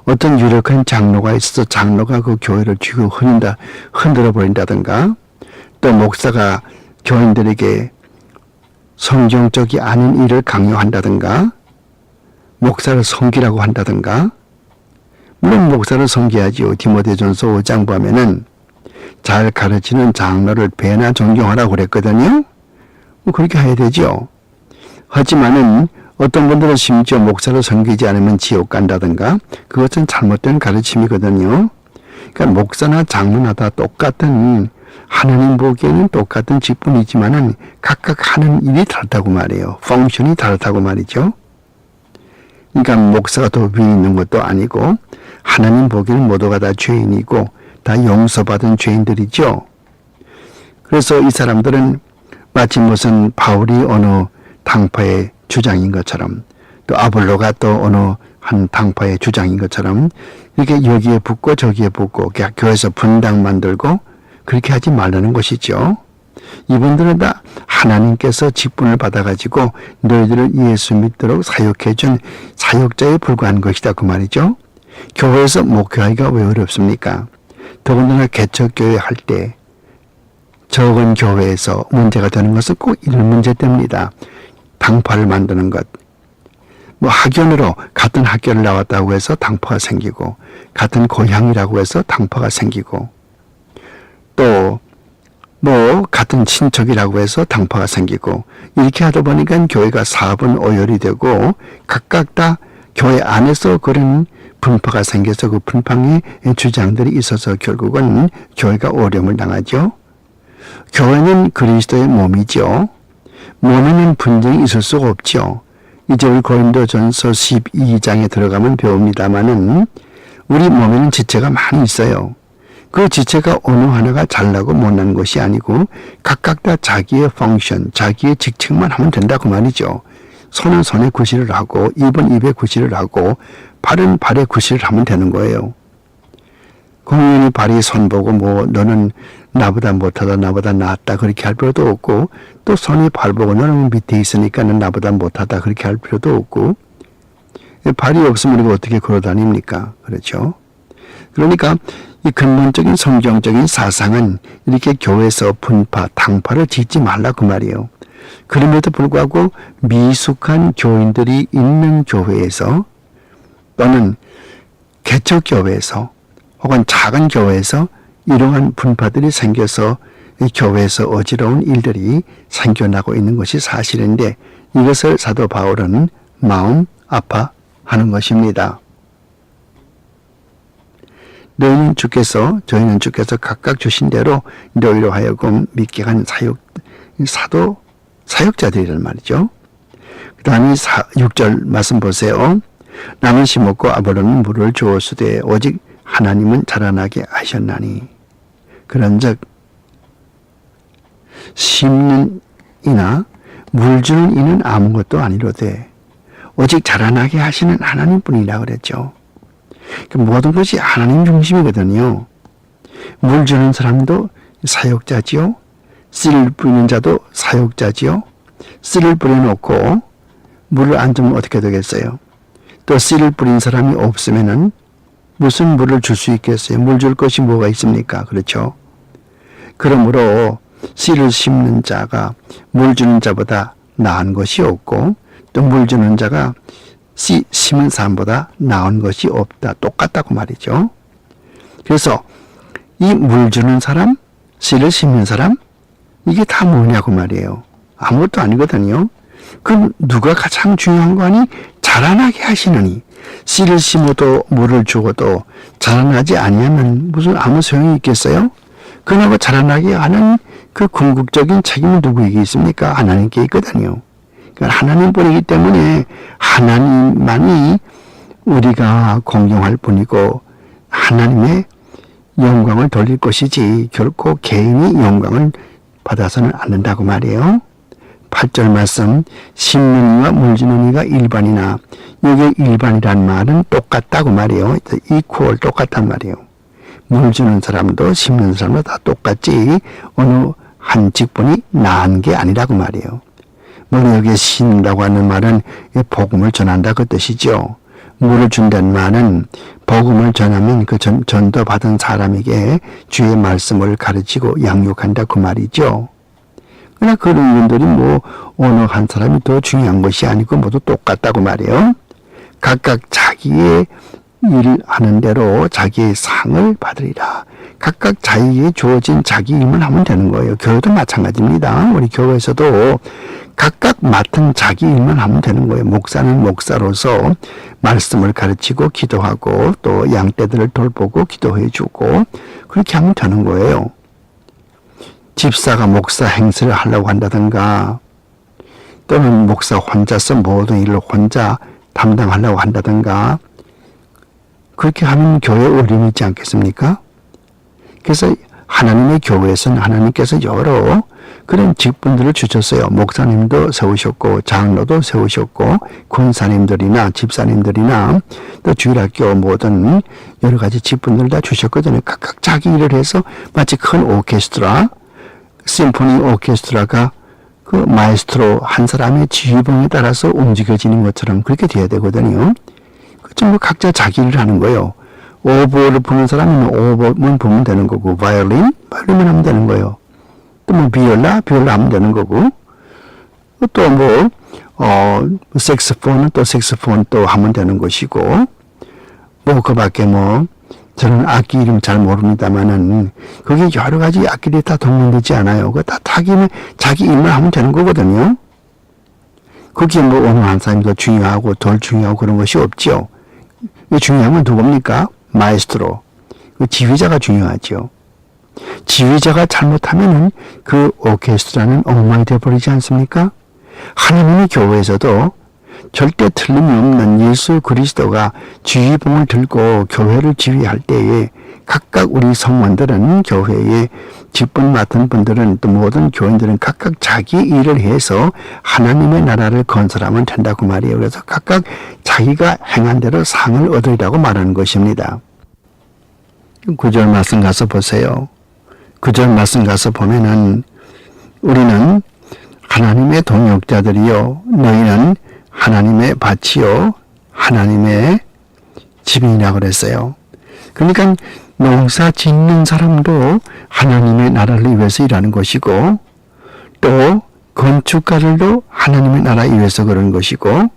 어떤 유력한 장로가 있어서 장로가 그 교회를 쥐고 흔들어 버린다든가, 또 목사가 교인들에게 성경적이 아닌 일을 강요한다든가, 목사를 섬기라고 한다든가. 물론 목사를 섬겨야지요. 디모데전서 5장 보면은 잘 가르치는 장로를 배나 존경하라고 그랬거든요. 그렇게 해야 되죠. 하지만은 어떤 분들은 심지어 목사를 섬기지 않으면 지옥 간다든가, 그것은 잘못된 가르침이거든요. 그러니까 목사나 장로나 다 똑같은, 하나님 보기에는 똑같은 직분이지만은 각각 하는 일이 다르다고 말이에요. 펑션이 다르다고 말이죠. 그러니까 목사가 더 위에 있는 것도 아니고 하나님 보기에는 모두가 다 죄인이고 다 용서받은 죄인들이죠. 그래서 이 사람들은 마치 무슨 바울이 어느 당파의 주장인 것처럼, 또 아볼로가 또 어느 한 당파의 주장인 것처럼 이렇게 여기에 붙고 저기에 붙고 교회에서 분당 만들고 그렇게 하지 말라는 것이죠. 이분들은 다 하나님께서 직분을 받아가지고 너희들을 예수 믿도록 사역해준 사역자에 불과한 것이다 그 말이죠. 교회에서 목회하기가 왜 어렵습니까? 더군다나 개척교회 할 때 적은 교회에서 문제가 되는 것은 꼭 이런 문제 때문이다. 당파를 만드는 것. 뭐 학연으로 같은 학교를 나왔다고 해서 당파가 생기고 같은 고향이라고 해서 당파가 생기고 또 뭐 같은 친척이라고 해서 당파가 생기고 이렇게 하다 보니까 교회가 사분오열이 되고 각각 다 교회 안에서 그런 분파가 생겨서 그 분파의 주장들이 있어서 결국은 교회가 어려움을 당하죠. 교회는 그리스도의 몸이죠. 몸에는 분쟁이 있을 수가 없죠. 이제 우리 고린도전서 12장에 들어가면 배웁니다마는 우리 몸에는 지체가 많이 있어요. 그 지체가 어느 하나가 잘나고 못난 것이 아니고 각각 다 자기의 펑션, 자기의 직책만 하면 된다고 말이죠. 손은 손에 구실을 하고 입은 입에 구실을 하고 발은 발에 구실을 하면 되는 거예요. 공연히 발이 손 보고 뭐 너는 나보다 못하다 나보다 낫다 그렇게 할 필요도 없고 또 손이 발 보고 너는 밑에 있으니까 는 나보다 못하다 그렇게 할 필요도 없고 발이 없으면 우리가 어떻게 걸어 다닙니까? 그렇죠? 그러니까 이 근본적인 성경적인 사상은 이렇게 교회에서 분파, 당파를 짓지 말라 그 말이에요. 그럼에도 불구하고 미숙한 교인들이 있는 교회에서 또는 개척교회에서 혹은 작은 교회에서 이러한 분파들이 생겨서 이 교회에서 어지러운 일들이 생겨나고 있는 것이 사실인데 이것을 사도 바울은 마음 아파하는 것입니다. 저희는 주께서 각각 주신 대로 너희로 하여금 믿게 한 사역자들이란 말이죠. 그 다음에 6절 말씀 보세요. 나는 심었고 아브라함은 물을 주었으되 오직 하나님은 자라나게 하셨나니 그런즉 심는 이나 물 주는 이는 아무것도 아니로되 오직 자라나게 하시는 하나님뿐이라 그랬죠. 모든 것이 하나님 중심이거든요. 물 주는 사람도 사역자지요. 씨를 뿌리는 자도 사역자지요. 씨를 뿌려놓고 물을 안 주면 어떻게 되겠어요? 또 씨를 뿌린 사람이 없으면은 무슨 물을 줄 수 있겠어요? 물 줄 것이 뭐가 있습니까? 그렇죠? 그러므로 씨를 심는 자가 물 주는 자보다 나은 것이 없고 또 물 주는 자가 씨 심은 사람보다 나은 것이 없다. 똑같다고 말이죠. 그래서 이 물 주는 사람, 씨를 심는 사람 이게 다 뭐냐고 말이에요. 아무것도 아니거든요. 그럼 누가 가장 중요한 거 아니? 자라나게 하시느니 씨를 심어도 물을 주어도 자라나지 아니하면 무슨 아무 소용이 있겠어요? 그나마 자라나게 하는 그 궁극적인 책임은 누구에게 있습니까? 하나님께 있거든요. 그러니까 하나님뿐이기 때문에 하나님만이 우리가 공경할 뿐이고 하나님의 영광을 돌릴 것이지 결코 개인이 영광을 받아서는 안 된다고 말이에요. 8절 말씀 심는 이와 물 주는 이가 일반이나 이게 일반이란 말은 똑같다고 말이에요. 이퀄 똑같단 말이에요. 물 주는 사람도 심는 사람도 다 똑같지 어느 한 직분이 나은 게 아니라고 말이에요. 물론 여기에 심는다고 하는 말은 복음을 전한다 그 뜻이죠. 물을 준다는 말은 복음을 전하면 그 전도받은 사람에게 주의 말씀을 가르치고 양육한다 그 말이죠. 그러나 그런 분들이 뭐 어느 한 사람이 더 중요한 것이 아니고 모두 똑같다고 말이에요. 각각 자기의 일하는 대로 자기의 상을 받으리라. 각각 자기에게 주어진 자기 일만 하면 되는 거예요. 교회도 마찬가지입니다. 우리 교회에서도 각각 맡은 자기 일만 하면 되는 거예요. 목사는 목사로서 말씀을 가르치고 기도하고 또 양떼들을 돌보고 기도해주고 그렇게 하면 되는 거예요. 집사가 목사 행세를 하려고 한다든가 또는 목사 혼자서 모든 일을 혼자 담당하려고 한다든가 그렇게 하면 교회에 어려움이 있지 않겠습니까? 그래서 하나님의 교회에서는 하나님께서 여러 그런 직분들을 주셨어요. 목사님도 세우셨고 장로도 세우셨고 권사님들이나 집사님들이나 또 주일학교 모든 여러 가지 직분들을 다 주셨거든요. 각각 자기 일을 해서 마치 큰 오케스트라, 심포니 오케스트라가 그 마에스트로 한 사람의 지휘봉에 따라서 움직여지는 것처럼 그렇게 돼야 되거든요. 그좀 각자 자기 일을 하는 거예요. 오보를 부는 사람은 오보만 부면 되는 거고, 바이올린만 하면 되는 거예요. 또 뭐 비올라 하면 되는 거고, 또 뭐 색소폰은 또 색소폰 또 하면 되는 것이고, 뭐 그 밖에 뭐 저는 악기 이름 잘 모릅니다만은 그게 여러 가지 악기들이 다 동원되지 않아요. 그거 다 자기 일만 하면 되는 거거든요. 거기에 뭐 어느 한 사람이 더 중요하고 덜 중요하고 그런 것이 없죠. 중요한 건 누굽니까? 마에스트로. 그 지휘자가 중요하죠. 지휘자가 잘못하면은 그 오케스트라는 엉망이 되어버리지 않습니까? 하나님의 교회에서도 절대 틀림이 없는 예수 그리스도가 지휘봉을 들고 교회를 지휘할 때에 각각 우리 성원들은 교회에 직분 맡은 분들은 또 모든 교인들은 각각 자기 일을 해서 하나님의 나라를 건설하면 된다고 말이에요. 그래서 각각 자기가 행한 대로 상을 얻으리라고 말하는 것입니다. 9절 말씀 가서 보세요. 9절 말씀 가서 보면은 우리는 하나님의 동역자들이요 너희는 하나님의 밭이요 하나님의 집이라고 그랬어요. 그러니까 농사 짓는 사람도 하나님의 나라를 위해서 일하는 것이고 또 건축가들도 하나님의 나라 위해서 그런 것이고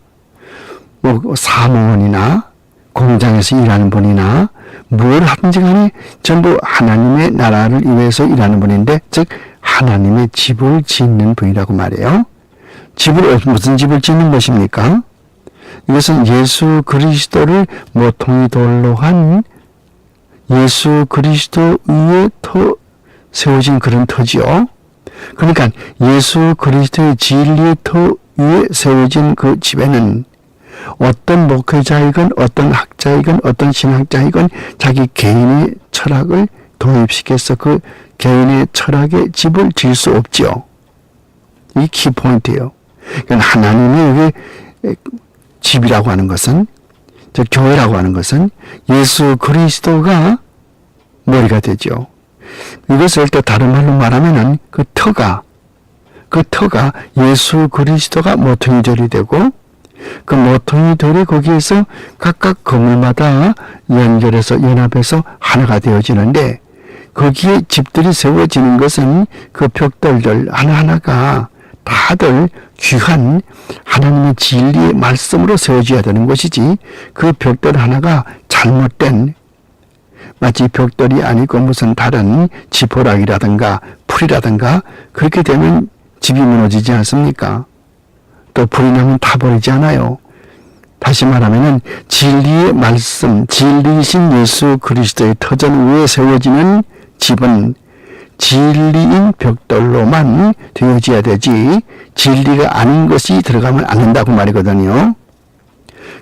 뭐 사무원이나 공장에서 일하는 분이나 뭘 하든지 간에 전부 하나님의 나라를 위해서 일하는 분인데 즉 하나님의 집을 짓는 분이라고 말해요. 무슨 집을 짓는 것입니까? 이것은 예수 그리스도를 모퉁이 돌로 한 예수 그리스도 위에 세워진 그런 터지요. 그러니까 예수 그리스도의 진리의 터 위에 세워진 그 집에는 어떤 목회자이건 어떤 학자이건 어떤 신학자이건 자기 개인의 철학을 도입시켜서 그 개인의 철학의 집을 지을 수 없죠. 이게 키포인트예요. 그러니까 하나님의 집이라고 하는 것은, 즉 교회라고 하는 것은 예수 그리스도가 머리가 되죠. 이것을 또 다른 말로 말하면은 그 터가 예수 그리스도가 모퉁이돌이 되고 그 모퉁이돌이 거기에서 각각 건물마다 연결해서 연합해서 하나가 되어지는데 거기에 집들이 세워지는 것은 그 벽돌들 하나하나가 다들 귀한 하나님의 진리의 말씀으로 세워져야 되는 것이지 그 벽돌 하나가 잘못된 마치 벽돌이 아니고 무슨 다른 지포락이라든가 풀이라든가 그렇게 되면 집이 무너지지 않습니까? 또 불이 나면 다 버리지 않아요. 다시 말하면은 진리의 말씀, 진리이신 예수 그리스도의 터전 위에 세워지는 집은 진리인 벽돌로만 되어져야 되지 진리가 아닌 것이 들어가면 안 된다고 말이거든요.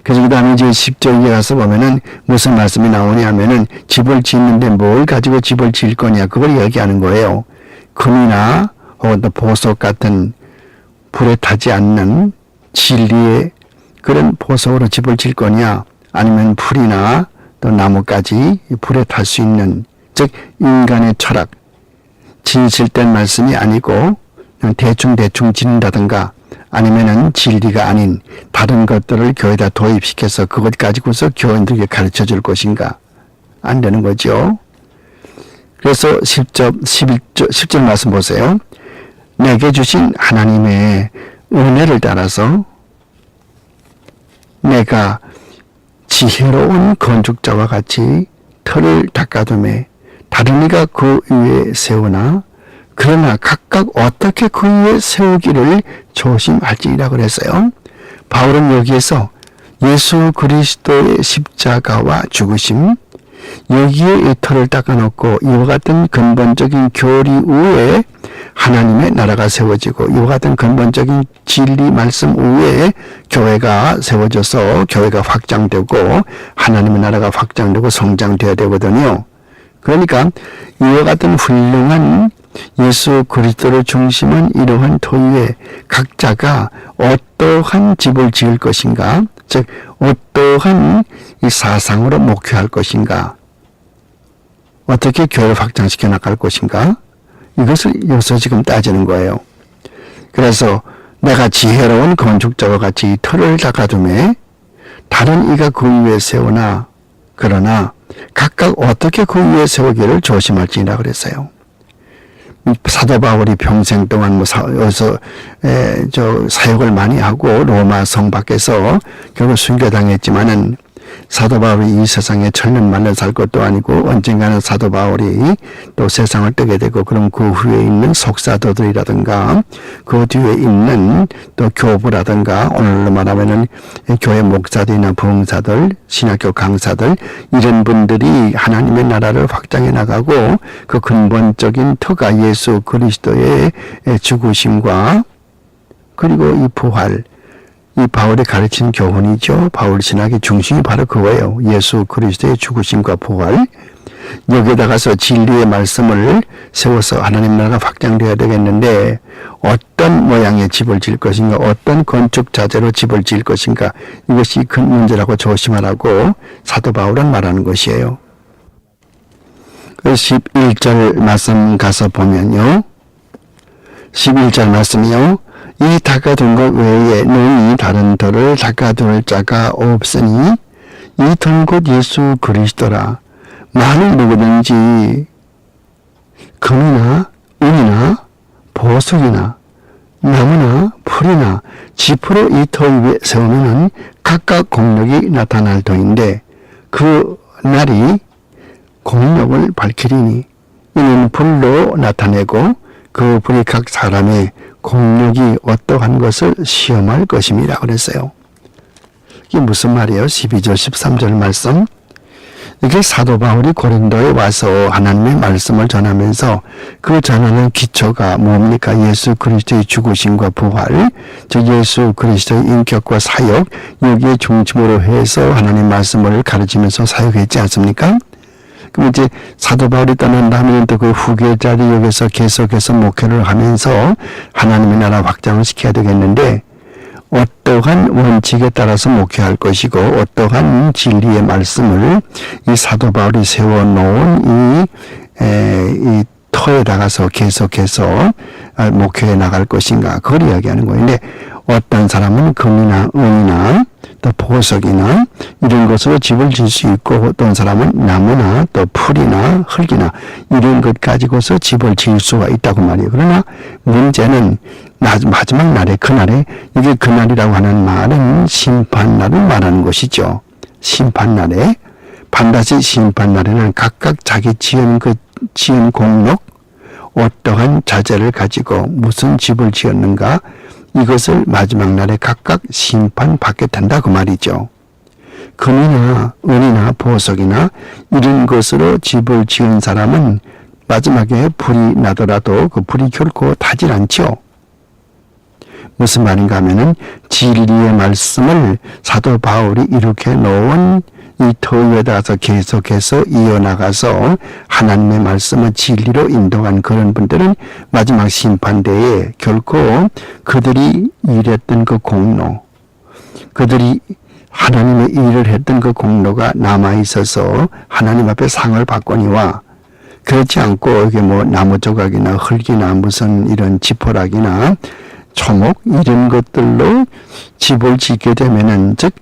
그래서 그 다음에 이제 10절에 가서 보면은 무슨 말씀이 나오냐 하면은 집을 짓는데 뭘 가지고 집을 지을 거냐 그걸 이야기하는 거예요. 금이나 혹은 또 보석 같은 불에 타지 않는 진리의 그런 보석으로 집을 지을 거냐 아니면 풀이나 또 나무까지 불에 탈 수 있는 즉 인간의 철학 진실된 말씀이 아니고 그냥 대충 짓는다든가 아니면은 진리가 아닌 다른 것들을 교회에다 도입시켜서 그것 가지고서 교인들에게 가르쳐 줄 것인가 안 되는 거죠. 그래서 10절 말씀 보세요. 내게 주신 하나님의 은혜를 따라서 내가 지혜로운 건축자와 같이 터를 닦아둠에 다른 이가 그 위에 세우나 그러나 각각 어떻게 그 위에 세우기를 조심할지니라 그랬어요. 바울은 여기에서 예수 그리스도의 십자가와 죽으심 여기에 이 터를 닦아놓고 이와 같은 근본적인 교리 위에 하나님의 나라가 세워지고 이와 같은 근본적인 진리 말씀 위에 교회가 세워져서 교회가 확장되고 하나님의 나라가 확장되고 성장되어야 되거든요. 그러니까 이와 같은 훌륭한 예수 그리스도를 중심은 이러한 토유에 각자가 어떠한 집을 지을 것인가, 즉 어떠한 이 사상으로 목회할 것인가, 어떻게 교회를 확장시켜 나갈 것인가, 이것을 여기서 지금 따지는 거예요. 그래서 내가 지혜로운 건축자와 같이 틀을 닦아둠에 다른 이가 그 위에 세우나, 그러나 각각 어떻게 그 위에 세우기를 조심할지니라 그랬어요. 사도 바울이 평생 동안 여기서 사역을 많이 하고 로마 성 밖에서 결국 순교당했지만은 사도 바울이 이 세상에 천년만년 살 것도 아니고 언젠가는 사도 바울이 또 세상을 뜨게 되고, 그럼 그 후에 있는 속사도들이라든가 그 뒤에 있는 또 교부라든가 오늘로 말하면은 교회 목사들이나 부흥사들, 신학교 강사들, 이런 분들이 하나님의 나라를 확장해 나가고 그 근본적인 터가 예수 그리스도의 죽으심과 그리고 이 부활, 이 바울이 가르친 교훈이죠. 바울 신학의 중심이 바로 그거예요. 예수 그리스도의 죽으심과 부활. 여기에다가서 진리의 말씀을 세워서 하나님 나라가 확장되어야 되겠는데, 어떤 모양의 집을 지을 것인가, 어떤 건축 자재로 집을 지을 것인가, 이것이 큰 문제라고 조심하라고 사도 바울은 말하는 것이에요. 11절 말씀 가서 보면요, 11절 말씀이요, 이 닦아둔 것 외에 너희 다른 터를 닦아둘 자가 없으니 이 터는 곧 예수 그리스도라. 만일 누구든지 금이나 은이나 보석이나 나무나 풀이나 지프로 이 터 위에 세우면 각각 공력이 나타날 터인데 그 날이 공력을 밝히리니 이는 불로 나타내고 그 불이 각 사람의 공력이 어떠한 것을 시험할 것입니다. 그랬어요. 이게 무슨 말이에요? 12절 13절 말씀. 이게 사도 바울이 고린도에 와서 하나님의 말씀을 전하면서 그 전하는 기초가 뭡니까? 예수 그리스도의 죽으심과 부활, 즉 예수 그리스도의 인격과 사역, 여기에 중심으로 해서 하나님 말씀을 가르치면서 사역했지 않습니까? 그럼 이제 사도 바울이 떠난 다음에 또 그 후계자들이 여기서 계속해서 목회를 하면서 하나님의 나라 확장을 시켜야 되겠는데, 어떠한 원칙에 따라서 목회할 것이고 어떠한 진리의 말씀을 이 사도 바울이 세워놓은 이 터에다가서 계속해서 목회해 나갈 것인가, 그걸 이야기하는 거예요. 근데 어떤 사람은 금이나 은이나 또 보석이나 이런 것으로 집을 질 수 있고, 어떤 사람은 나무나 또 풀이나 흙이나 이런 것 가지고서 집을 지을 수가 있다고 말이에요. 그러나 문제는 마지막 날에, 그날에, 이게 그날이라고 하는 말은 심판날을 말하는 것이죠. 심판날에, 반드시 심판날에는 각각 자기 지은 공력, 어떠한 자재를 가지고 무슨 집을 지었는가, 이것을 마지막 날에 각각 심판받게 된다 그 말이죠. 금이나 은이나 보석이나 이런 것으로 집을 지은 사람은 마지막에 불이 나더라도 그 불이 결코 타질 않죠. 무슨 말인가 하면은 진리의 말씀을 사도 바울이 이렇게 놓은 이 터 위에다가서 계속해서 이어나가서 하나님의 말씀을 진리로 인도한 그런 분들은 마지막 심판대에 결코 그들이 일했던 그 공로, 그들이 하나님의 일을 했던 그 공로가 남아있어서 하나님 앞에 상을 받거니와, 그렇지 않고 이게 뭐 나무 조각이나 흙이나 무슨 이런 지퍼락이나 초목 이런 것들로 집을 짓게 되면은, 즉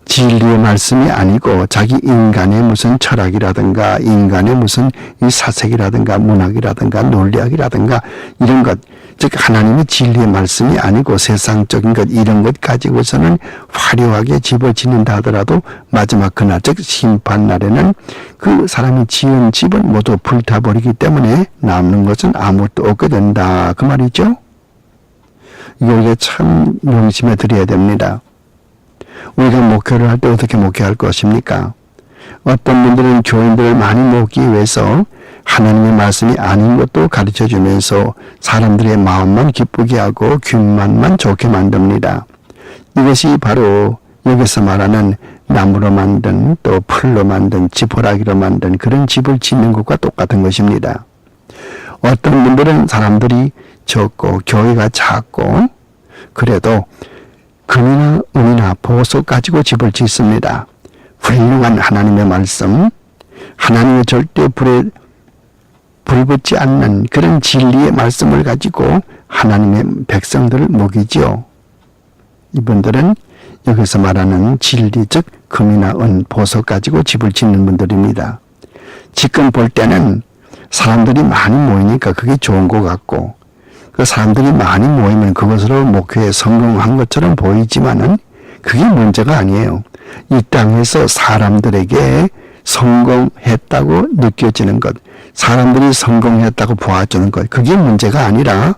진리의 말씀이 아니고 자기 인간의 무슨 철학이라든가 인간의 무슨 이 사색이라든가 문학이라든가 논리학이라든가 이런 것, 즉 하나님의 진리의 말씀이 아니고 세상적인 것, 이런 것 가지고서는 화려하게 집을 짓는다 하더라도 마지막 그날, 즉 심판날에는 그 사람이 지은 집은 모두 불타버리기 때문에 남는 것은 아무것도 없게 된다 그 말이죠. 이걸 참 명심해 드려야 됩니다. 우리가 목회를 할 때 어떻게 목회할 것입니까? 어떤 분들은 교인들을 많이 모으기 위해서 하나님의 말씀이 아닌 것도 가르쳐주면서 사람들의 마음만 기쁘게 하고 귓맛만 좋게 만듭니다. 이것이 바로 여기서 말하는 나무로 만든, 또 풀로 만든, 지푸라기로 만든 그런 집을 짓는 것과 똑같은 것입니다. 어떤 분들은 사람들이 적고 교회가 작고 그래도 금이나 은이나 보석 가지고 집을 짓습니다. 훌륭한 하나님의 말씀, 하나님의 절대 불 붙지 않는 그런 진리의 말씀을 가지고 하나님의 백성들을 먹이지요. 이분들은 여기서 말하는 진리, 즉 금이나 은, 보석 가지고 집을 짓는 분들입니다. 지금 볼 때는 사람들이 많이 모이니까 그게 좋은 것 같고 그 사람들이 많이 모이면 그것으로 목회에 성공한 것처럼 보이지만은 그게 문제가 아니에요. 이 땅에서 사람들에게 성공했다고 느껴지는 것, 사람들이 성공했다고 보아주는 것, 그게 문제가 아니라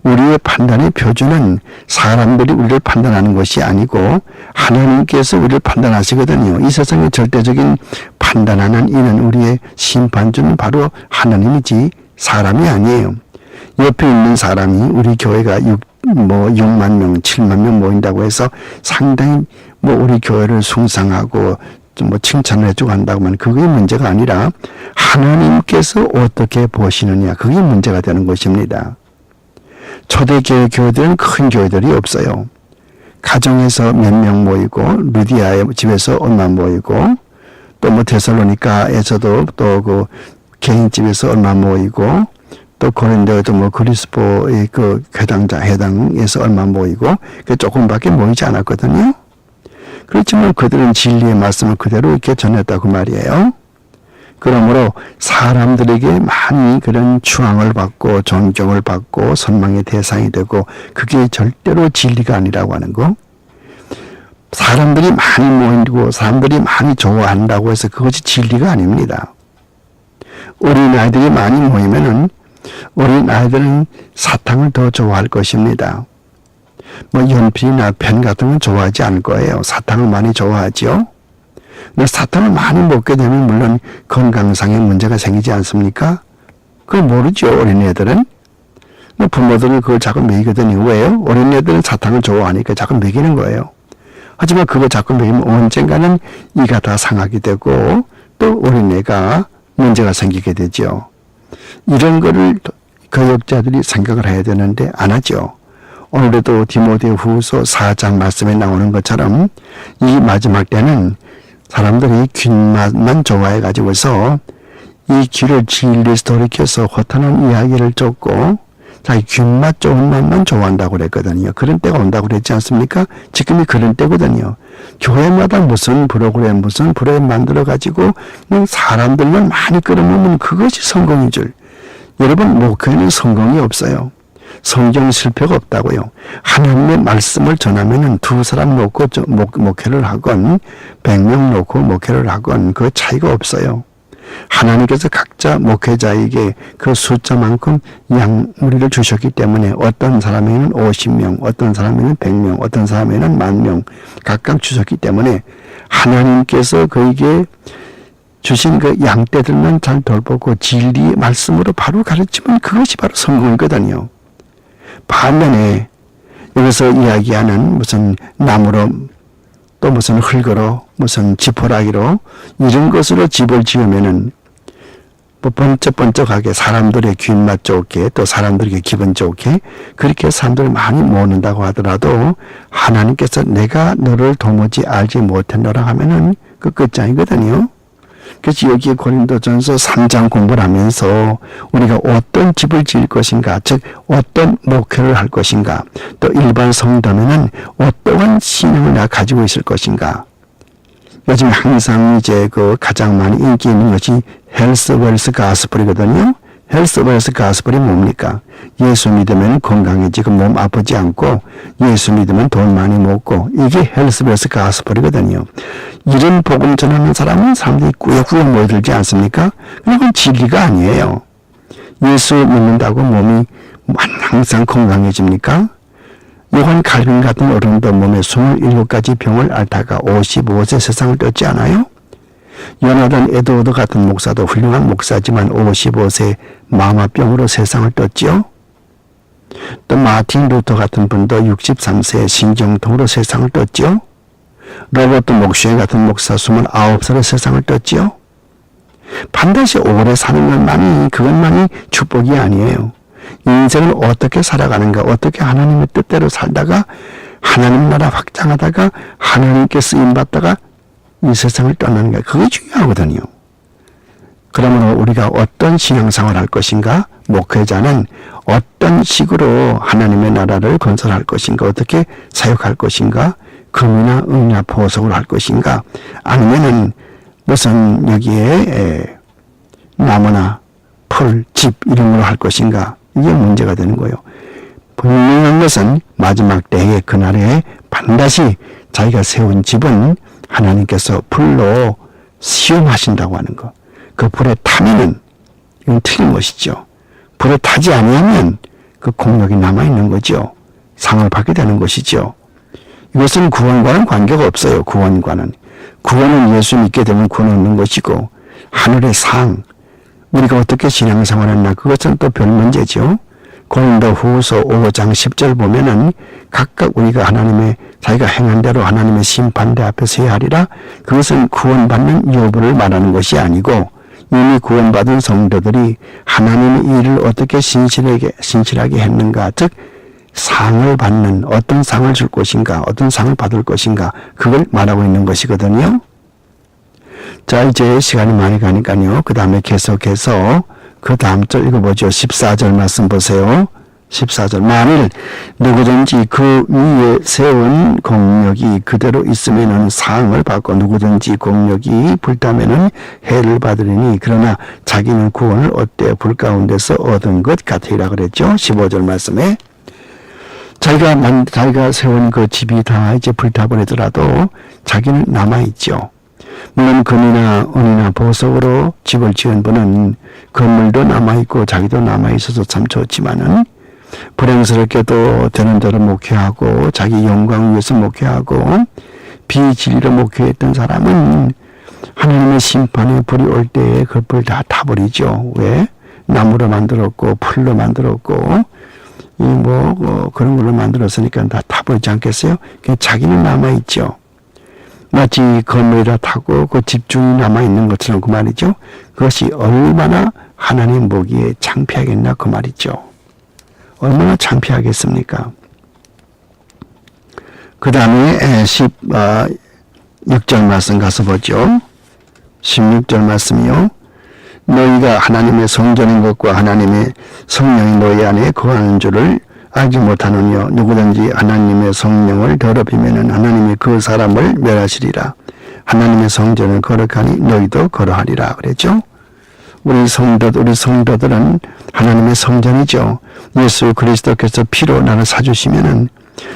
우리의 판단의 표준은 사람들이 우리를 판단하는 것이 아니고 하나님께서 우리를 판단하시거든요. 이 세상의 절대적인 판단하는 이는 우리의 심판주는 바로 하나님이지 사람이 아니에요. 옆에 있는 사람이 우리 교회가 6만 명, 7만 명 모인다고 해서 상당히 우리 교회를 숭상하고 칭찬을 해주고 한다고 하면 그게 문제가 아니라 하나님께서 어떻게 보시느냐, 그게 문제가 되는 것입니다. 초대교회 교회들은 큰 교회들이 없어요. 가정에서 몇 명 모이고 루디아의 집에서 얼마 모이고 또 데살로니가에서도 또 그 개인집에서 얼마 모이고 또 고린도에도 그리스포의 그 회당에서 얼마 모이고 그 조금밖에 모이지 않았거든요. 그렇지만 그들은 진리의 말씀을 그대로 이렇게 전했다고 말이에요. 그러므로 사람들에게 많이 그런 추앙을 받고 존경을 받고 선망의 대상이 되고 그게 절대로 진리가 아니라고 하는 거. 사람들이 많이 모이고 사람들이 많이 좋아한다고 해서 그것이 진리가 아닙니다. 어린아이들이 많이 모이면은 어린아이들은 사탕을 더 좋아할 것입니다. 연필이나 펜 같은 건 좋아하지 않을 거예요. 사탕을 많이 좋아하죠. 근데 사탕을 많이 먹게 되면 물론 건강상의 문제가 생기지 않습니까? 그걸 모르죠, 어린애들은. 부모들은 그걸 자꾸 먹이거든요. 왜요? 어린애들은 사탕을 좋아하니까 자꾸 먹이는 거예요. 하지만 그거 자꾸 먹이면 언젠가는 이가 다 상하게 되고 또 어린애가 문제가 생기게 되죠. 이런 거를 교육자들이 생각을 해야 되는데 안 하죠. 오늘도 디모데후서 4장 말씀에 나오는 것처럼 이 마지막 때는 사람들이 귓맛만 좋아해 가지고서 이 귀를 진리에서 돌이켜서 허탄한 이야기를 쫓고 자기 귓맛 좋은 맛만 좋아한다고 그랬거든요. 그런 때가 온다고 그랬지 않습니까? 지금이 그런 때거든요. 교회마다 무슨 프로그램 만들어 가지고 사람들만 많이 끌어모으면 그것이 성공인 줄. 여러분, 목회는 성공이 없어요. 성경 실패가 없다고요. 하나님의 말씀을 전하면은 두 사람 놓고 목회를 하건 100명 놓고 목회를 하건 그 차이가 없어요. 하나님께서 각자 목회자에게 그 숫자만큼 양무리를 주셨기 때문에 어떤 사람에게는 50명, 어떤 사람에게는 100명, 어떤 사람에게는 10,000명 각각 주셨기 때문에 하나님께서 그에게 주신 그 양떼들만 잘 돌보고 진리의 말씀으로 바로 가르치면 그것이 바로 성공이거든요. 반면에 여기서 이야기하는 무슨 나무로 또 무슨 흙으로 무슨 지푸라기로 이런 것으로 집을 지으면은 번쩍번쩍하게 사람들의 귓맛 좋게 또 사람들에게 기분 좋게 그렇게 사람들을 많이 모는다고 하더라도 하나님께서 내가 너를 도무지 알지 못했노라 하면은 그 끝장이거든요. 그래서 여기에 고린도전서 3장 공부를 하면서 우리가 어떤 집을 지을 것인가, 즉 어떤 목회를 할 것인가, 또 일반 성도면은 어떠한 신앙을 내가 가지고 있을 것인가. 요즘 항상 이제 그 가장 많이 인기 있는 것이 헬스 웰스 가스펠이거든요. 헬스 웰스 가스펠이 뭡니까? 예수 믿으면 건강해지고 몸 아프지 않고 예수 믿으면 돈 많이 먹고 이게 헬스 웰스 가스펠이거든요. 이런 복음 전하는 사람은 사람들이 꾸역꾸역 모여들지 않습니까? 그건 진리가 아니에요. 예수 믿는다고 몸이 항상 건강해집니까? 요한 칼빈 같은 어른도 몸에 27가지 병을 앓다가 55세 세상을 떴지 않아요? 요나단 에드워드 같은 목사도 훌륭한 목사지만 55세 마마병으로 세상을 떴지요. 또 마틴 루터 같은 분도 63세 신경통으로 세상을 떴지요. 로버트 목쉐 같은 목사 29살에 세상을 떴지요. 반드시 오래 사는 그것만이 축복이 아니에요. 인생을 어떻게 살아가는가, 어떻게 하나님의 뜻대로 살다가 하나님 나라 확장하다가 하나님께 쓰임받다가 이 세상을 떠나는가, 그게 중요하거든요. 그러므로 우리가 어떤 신앙생활을 할 것인가, 목회자는 어떤 식으로 하나님의 나라를 건설할 것인가, 어떻게 사역할 것인가, 금이나 은이나 보석으로 할 것인가, 아니면은 무슨 여기에 나무나 풀, 집 이런 걸로 할 것인가, 이게 문제가 되는 거예요. 분명한 것은 마지막 때의 그날에 반드시 자기가 세운 집은 하나님께서 불로 시험하신다고 하는 거. 그 불에 타면은 이건 틀린 것이죠. 불에 타지 아니하면 그 공력이 남아있는 거죠. 상을 받게 되는 것이죠. 이것은 구원과는 관계가 없어요. 구원과는. 구원은 예수 믿게 되면 구원 얻는 것이고, 하늘의 상, 우리가 어떻게 신앙생활했나, 그것은 또 별 문제죠. 고린도후서 5장 10절 보면은 각각 우리가 자기가 행한 대로 하나님의 심판대 앞에 서야 하리라. 그것은 구원받는 여부를 말하는 것이 아니고, 이미 구원받은 성도들이 하나님의 일을 어떻게 신실하게 했는가, 즉 상을 받는, 어떤 상을 줄 것인가, 어떤 상을 받을 것인가, 그걸 말하고 있는 것이거든요. 자, 이제 시간이 많이 가니까요, 그 다음에 계속해서 그 다음 절 읽어보죠. 14절 말씀 보세요. 14절. 만일 누구든지 그 위에 세운 공력이 그대로 있으면은 상을 받고, 누구든지 공력이 불타면은 해를 받으리니, 그러나 자기는 구원을 얻되 불 가운데서 얻은 것 같으리라 그랬죠. 15절 말씀에. 자기가 세운 그 집이 다 이제 불타버리더라도 자기는 남아있죠. 물론 금이나 은이나 보석으로 집을 지은 분은 건물도 남아있고 자기도 남아있어서 참 좋지만은, 불행스럽게도 되는 대로 목회하고 자기 영광 위해서 목회하고 비진리로 목회했던 사람은 하나님의 심판에 불이 올 때에 그 불 다 타버리죠. 왜? 나무로 만들었고 풀로 만들었고 그런 걸로 만들었으니까 다 타버리지 않겠어요? 자기는 남아있죠. 마치 건물이라 타고 그 집중이 남아있는 것처럼 그 말이죠. 그것이 얼마나 하나님 보기에 창피하겠나 그 말이죠. 얼마나 창피하겠습니까? 그 다음에 16절 말씀 가서 보죠. 16절 말씀이요. 너희가 하나님의 성전인 것과 하나님의 성령이 너희 안에 거하는 줄을 알지 못하느냐. 누구든지 하나님의 성령을 더럽히면 하나님이 그 사람을 멸하시리라. 하나님의 성전을 거룩하니 너희도 거룩하리라 그랬죠. 우리 성도들은 하나님의 성전이죠. 예수 그리스도께서 피로 나를 사주시면은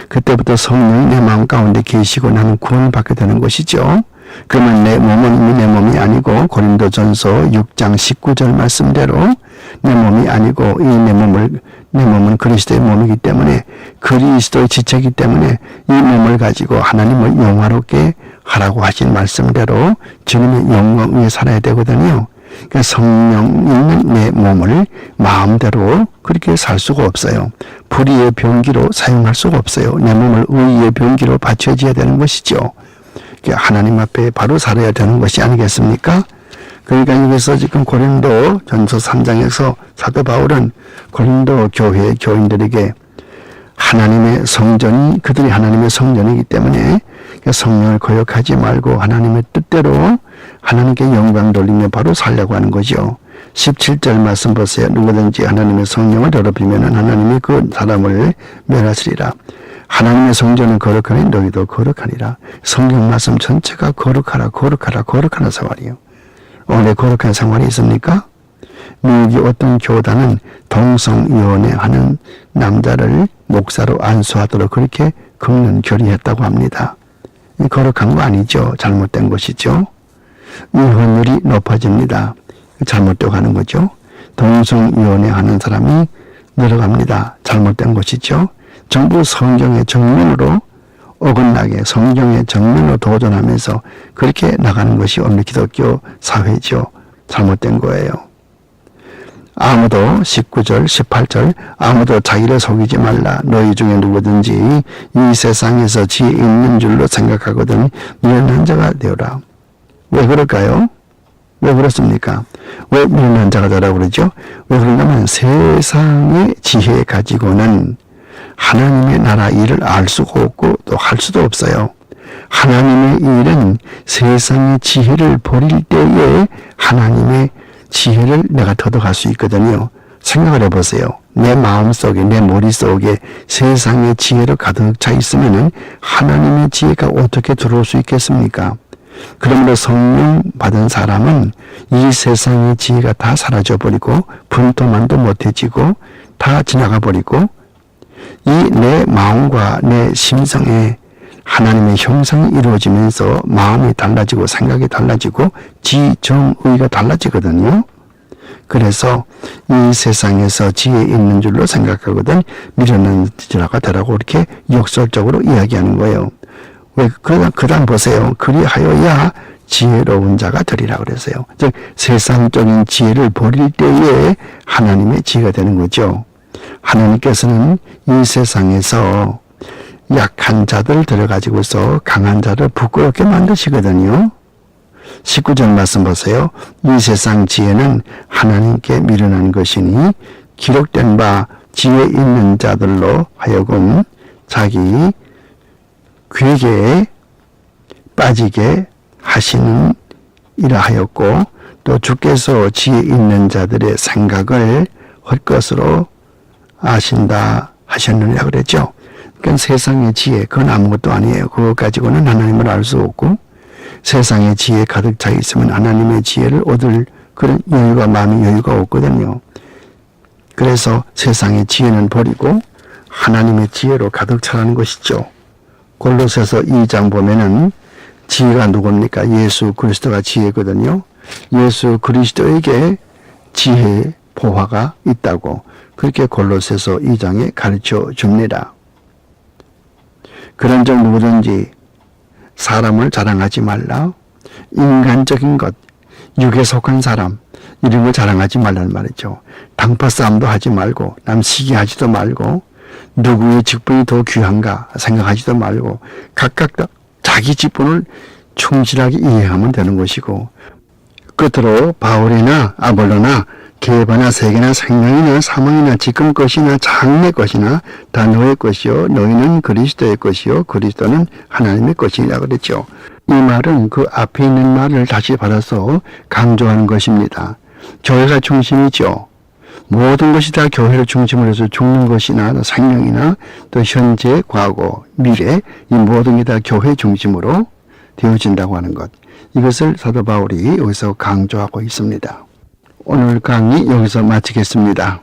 그때부터 성령이 내 마음 가운데 계시고 나는 구원을 받게 되는 것이죠. 그러면 내 몸은 이미 내 몸이 아니고, 고린도전서 6장 19절 말씀대로 내 몸이 아니고 내 몸은 그리스도의 몸이기 때문에, 그리스도의 지체이기 때문에 이 몸을 가지고 하나님을 영화롭게 하라고 하신 말씀대로 주님의 영광 위에 살아야 되거든요. 그러니까 성령 있는 내 몸을 마음대로 그렇게 살 수가 없어요. 불의의 병기로 사용할 수가 없어요. 내 몸을 의의 병기로 받쳐줘야 되는 것이죠. 하나님 앞에 바로 살아야 되는 것이 아니겠습니까? 그러니까 여기서 지금 고린도 전서 3장에서 사도 바울은 고린도 교회 교인들에게 그들이 하나님의 성전이기 때문에 성령을 거역하지 말고 하나님의 뜻대로 하나님께 영광 돌리며 바로 살려고 하는 거죠. 17절 말씀 보세요. 누구든지 하나님의 성령을 더럽히면 하나님이 그 사람을 멸하시리라. 하나님의 성전은 거룩하니 너희도 거룩하니라. 성경 말씀 전체가 거룩하라 생활이에요. 오늘 거룩한 생활이 있습니까? 미국의 어떤 교단은 동성이혼에 하는 남자를 목사로 안수하도록 그렇게 긁는 결의했다고 합니다. 거룩한 거 아니죠. 잘못된 것이죠. 이혼율이 높아집니다. 잘못되어 가는 거죠. 동성이혼에 하는 사람이 늘어갑니다. 잘못된 것이죠. 전부 성경의 정면으로 어긋나게 성경의 정면으로 도전하면서 그렇게 나가는 것이 오늘 기독교 사회죠. 잘못된 거예요. 아무도 19절 18절 아무도 자기를 속이지 말라. 너희 중에 누구든지 이 세상에서 지혜 있는 줄로 생각하거든 미련한 자가 되어라. 왜 그럴까요? 왜 그렇습니까? 왜 미련한 자가 되라고 그러죠? 왜 그러냐면 세상의 지혜 가지고는 하나님의 나라 일을 알 수가 없고 또 할 수도 없어요. 하나님의 일은 세상의 지혜를 버릴 때에 하나님의 지혜를 내가 얻어갈 수 있거든요. 생각을 해보세요. 내 마음속에, 내 머릿속에 세상의 지혜로 가득 차 있으면 하나님의 지혜가 어떻게 들어올 수 있겠습니까? 그러므로 성령 받은 사람은 이 세상의 지혜가 다 사라져버리고 분토만도 못해지고 다 지나가 버리고 이 내 마음과 내 심성에 하나님의 형상이 이루어지면서 마음이 달라지고 생각이 달라지고 지정의가 달라지거든요. 그래서 이 세상에서 지혜 있는 줄로 생각하거든 미련한 자가 되라고 이렇게 역설적으로 이야기하는 거예요. 왜 그다음 보세요. 그리하여야 지혜로운 자가 되리라 그랬어요. 즉 세상적인 지혜를 버릴 때에 하나님의 지혜가 되는 거죠. 하나님께서는 이 세상에서 약한 자들 들어가지고서 강한 자를 부끄럽게 만드시거든요. 19절 말씀 보세요. 이 세상 지혜는 하나님께 미련한 것이니 기록된 바 지혜 있는 자들로 하여금 자기 괴계에 빠지게 하시는 이라 하였고 또 주께서 지혜 있는 자들의 생각을 헛것으로 아신다 하셨느니라 그랬죠. 그러니까 세상의 지혜 그건 아무것도 아니에요. 그거 가지고는 하나님을 알 수 없고 세상의 지혜에 가득 차 있으면 하나님의 지혜를 얻을 그런 여유가 마음의 여유가 없거든요. 그래서 세상의 지혜는 버리고 하나님의 지혜로 가득 차라는 것이죠. 골로새서 2장 보면은 지혜가 누굽니까? 예수 그리스도가 지혜거든요. 예수 그리스도에게 지혜 보화가 있다고 그렇게 골로새서 2장에 가르쳐 줍니다. 그런 적 누구든지 사람을 자랑하지 말라. 인간적인 것, 육에 속한 사람 이런 걸 자랑하지 말라는 말이죠. 당파 싸움도 하지 말고 남 시기하지도 말고 누구의 직분이 더 귀한가 생각하지도 말고 각각 자기 직분을 충실하게 이해하면 되는 것이고 끝으로 바울이나 아볼로나 계바나 세계나 생명이나 사망이나 지금 것이나 장래 것이나 다 너의 것이요 너희는 그리스도의 것이요 그리스도는 하나님의 것이라 그랬죠. 이 말은 그 앞에 있는 말을 다시 받아서 강조하는 것입니다. 교회가 중심이죠. 모든 것이 다 교회를 중심으로 해서 죽는 것이나 생명이나 또 현재, 과거, 미래 이 모든 게 다 교회 중심으로 되어진다고 하는 것. 이것을 사도 바울이 여기서 강조하고 있습니다. 오늘 강의 여기서 마치겠습니다.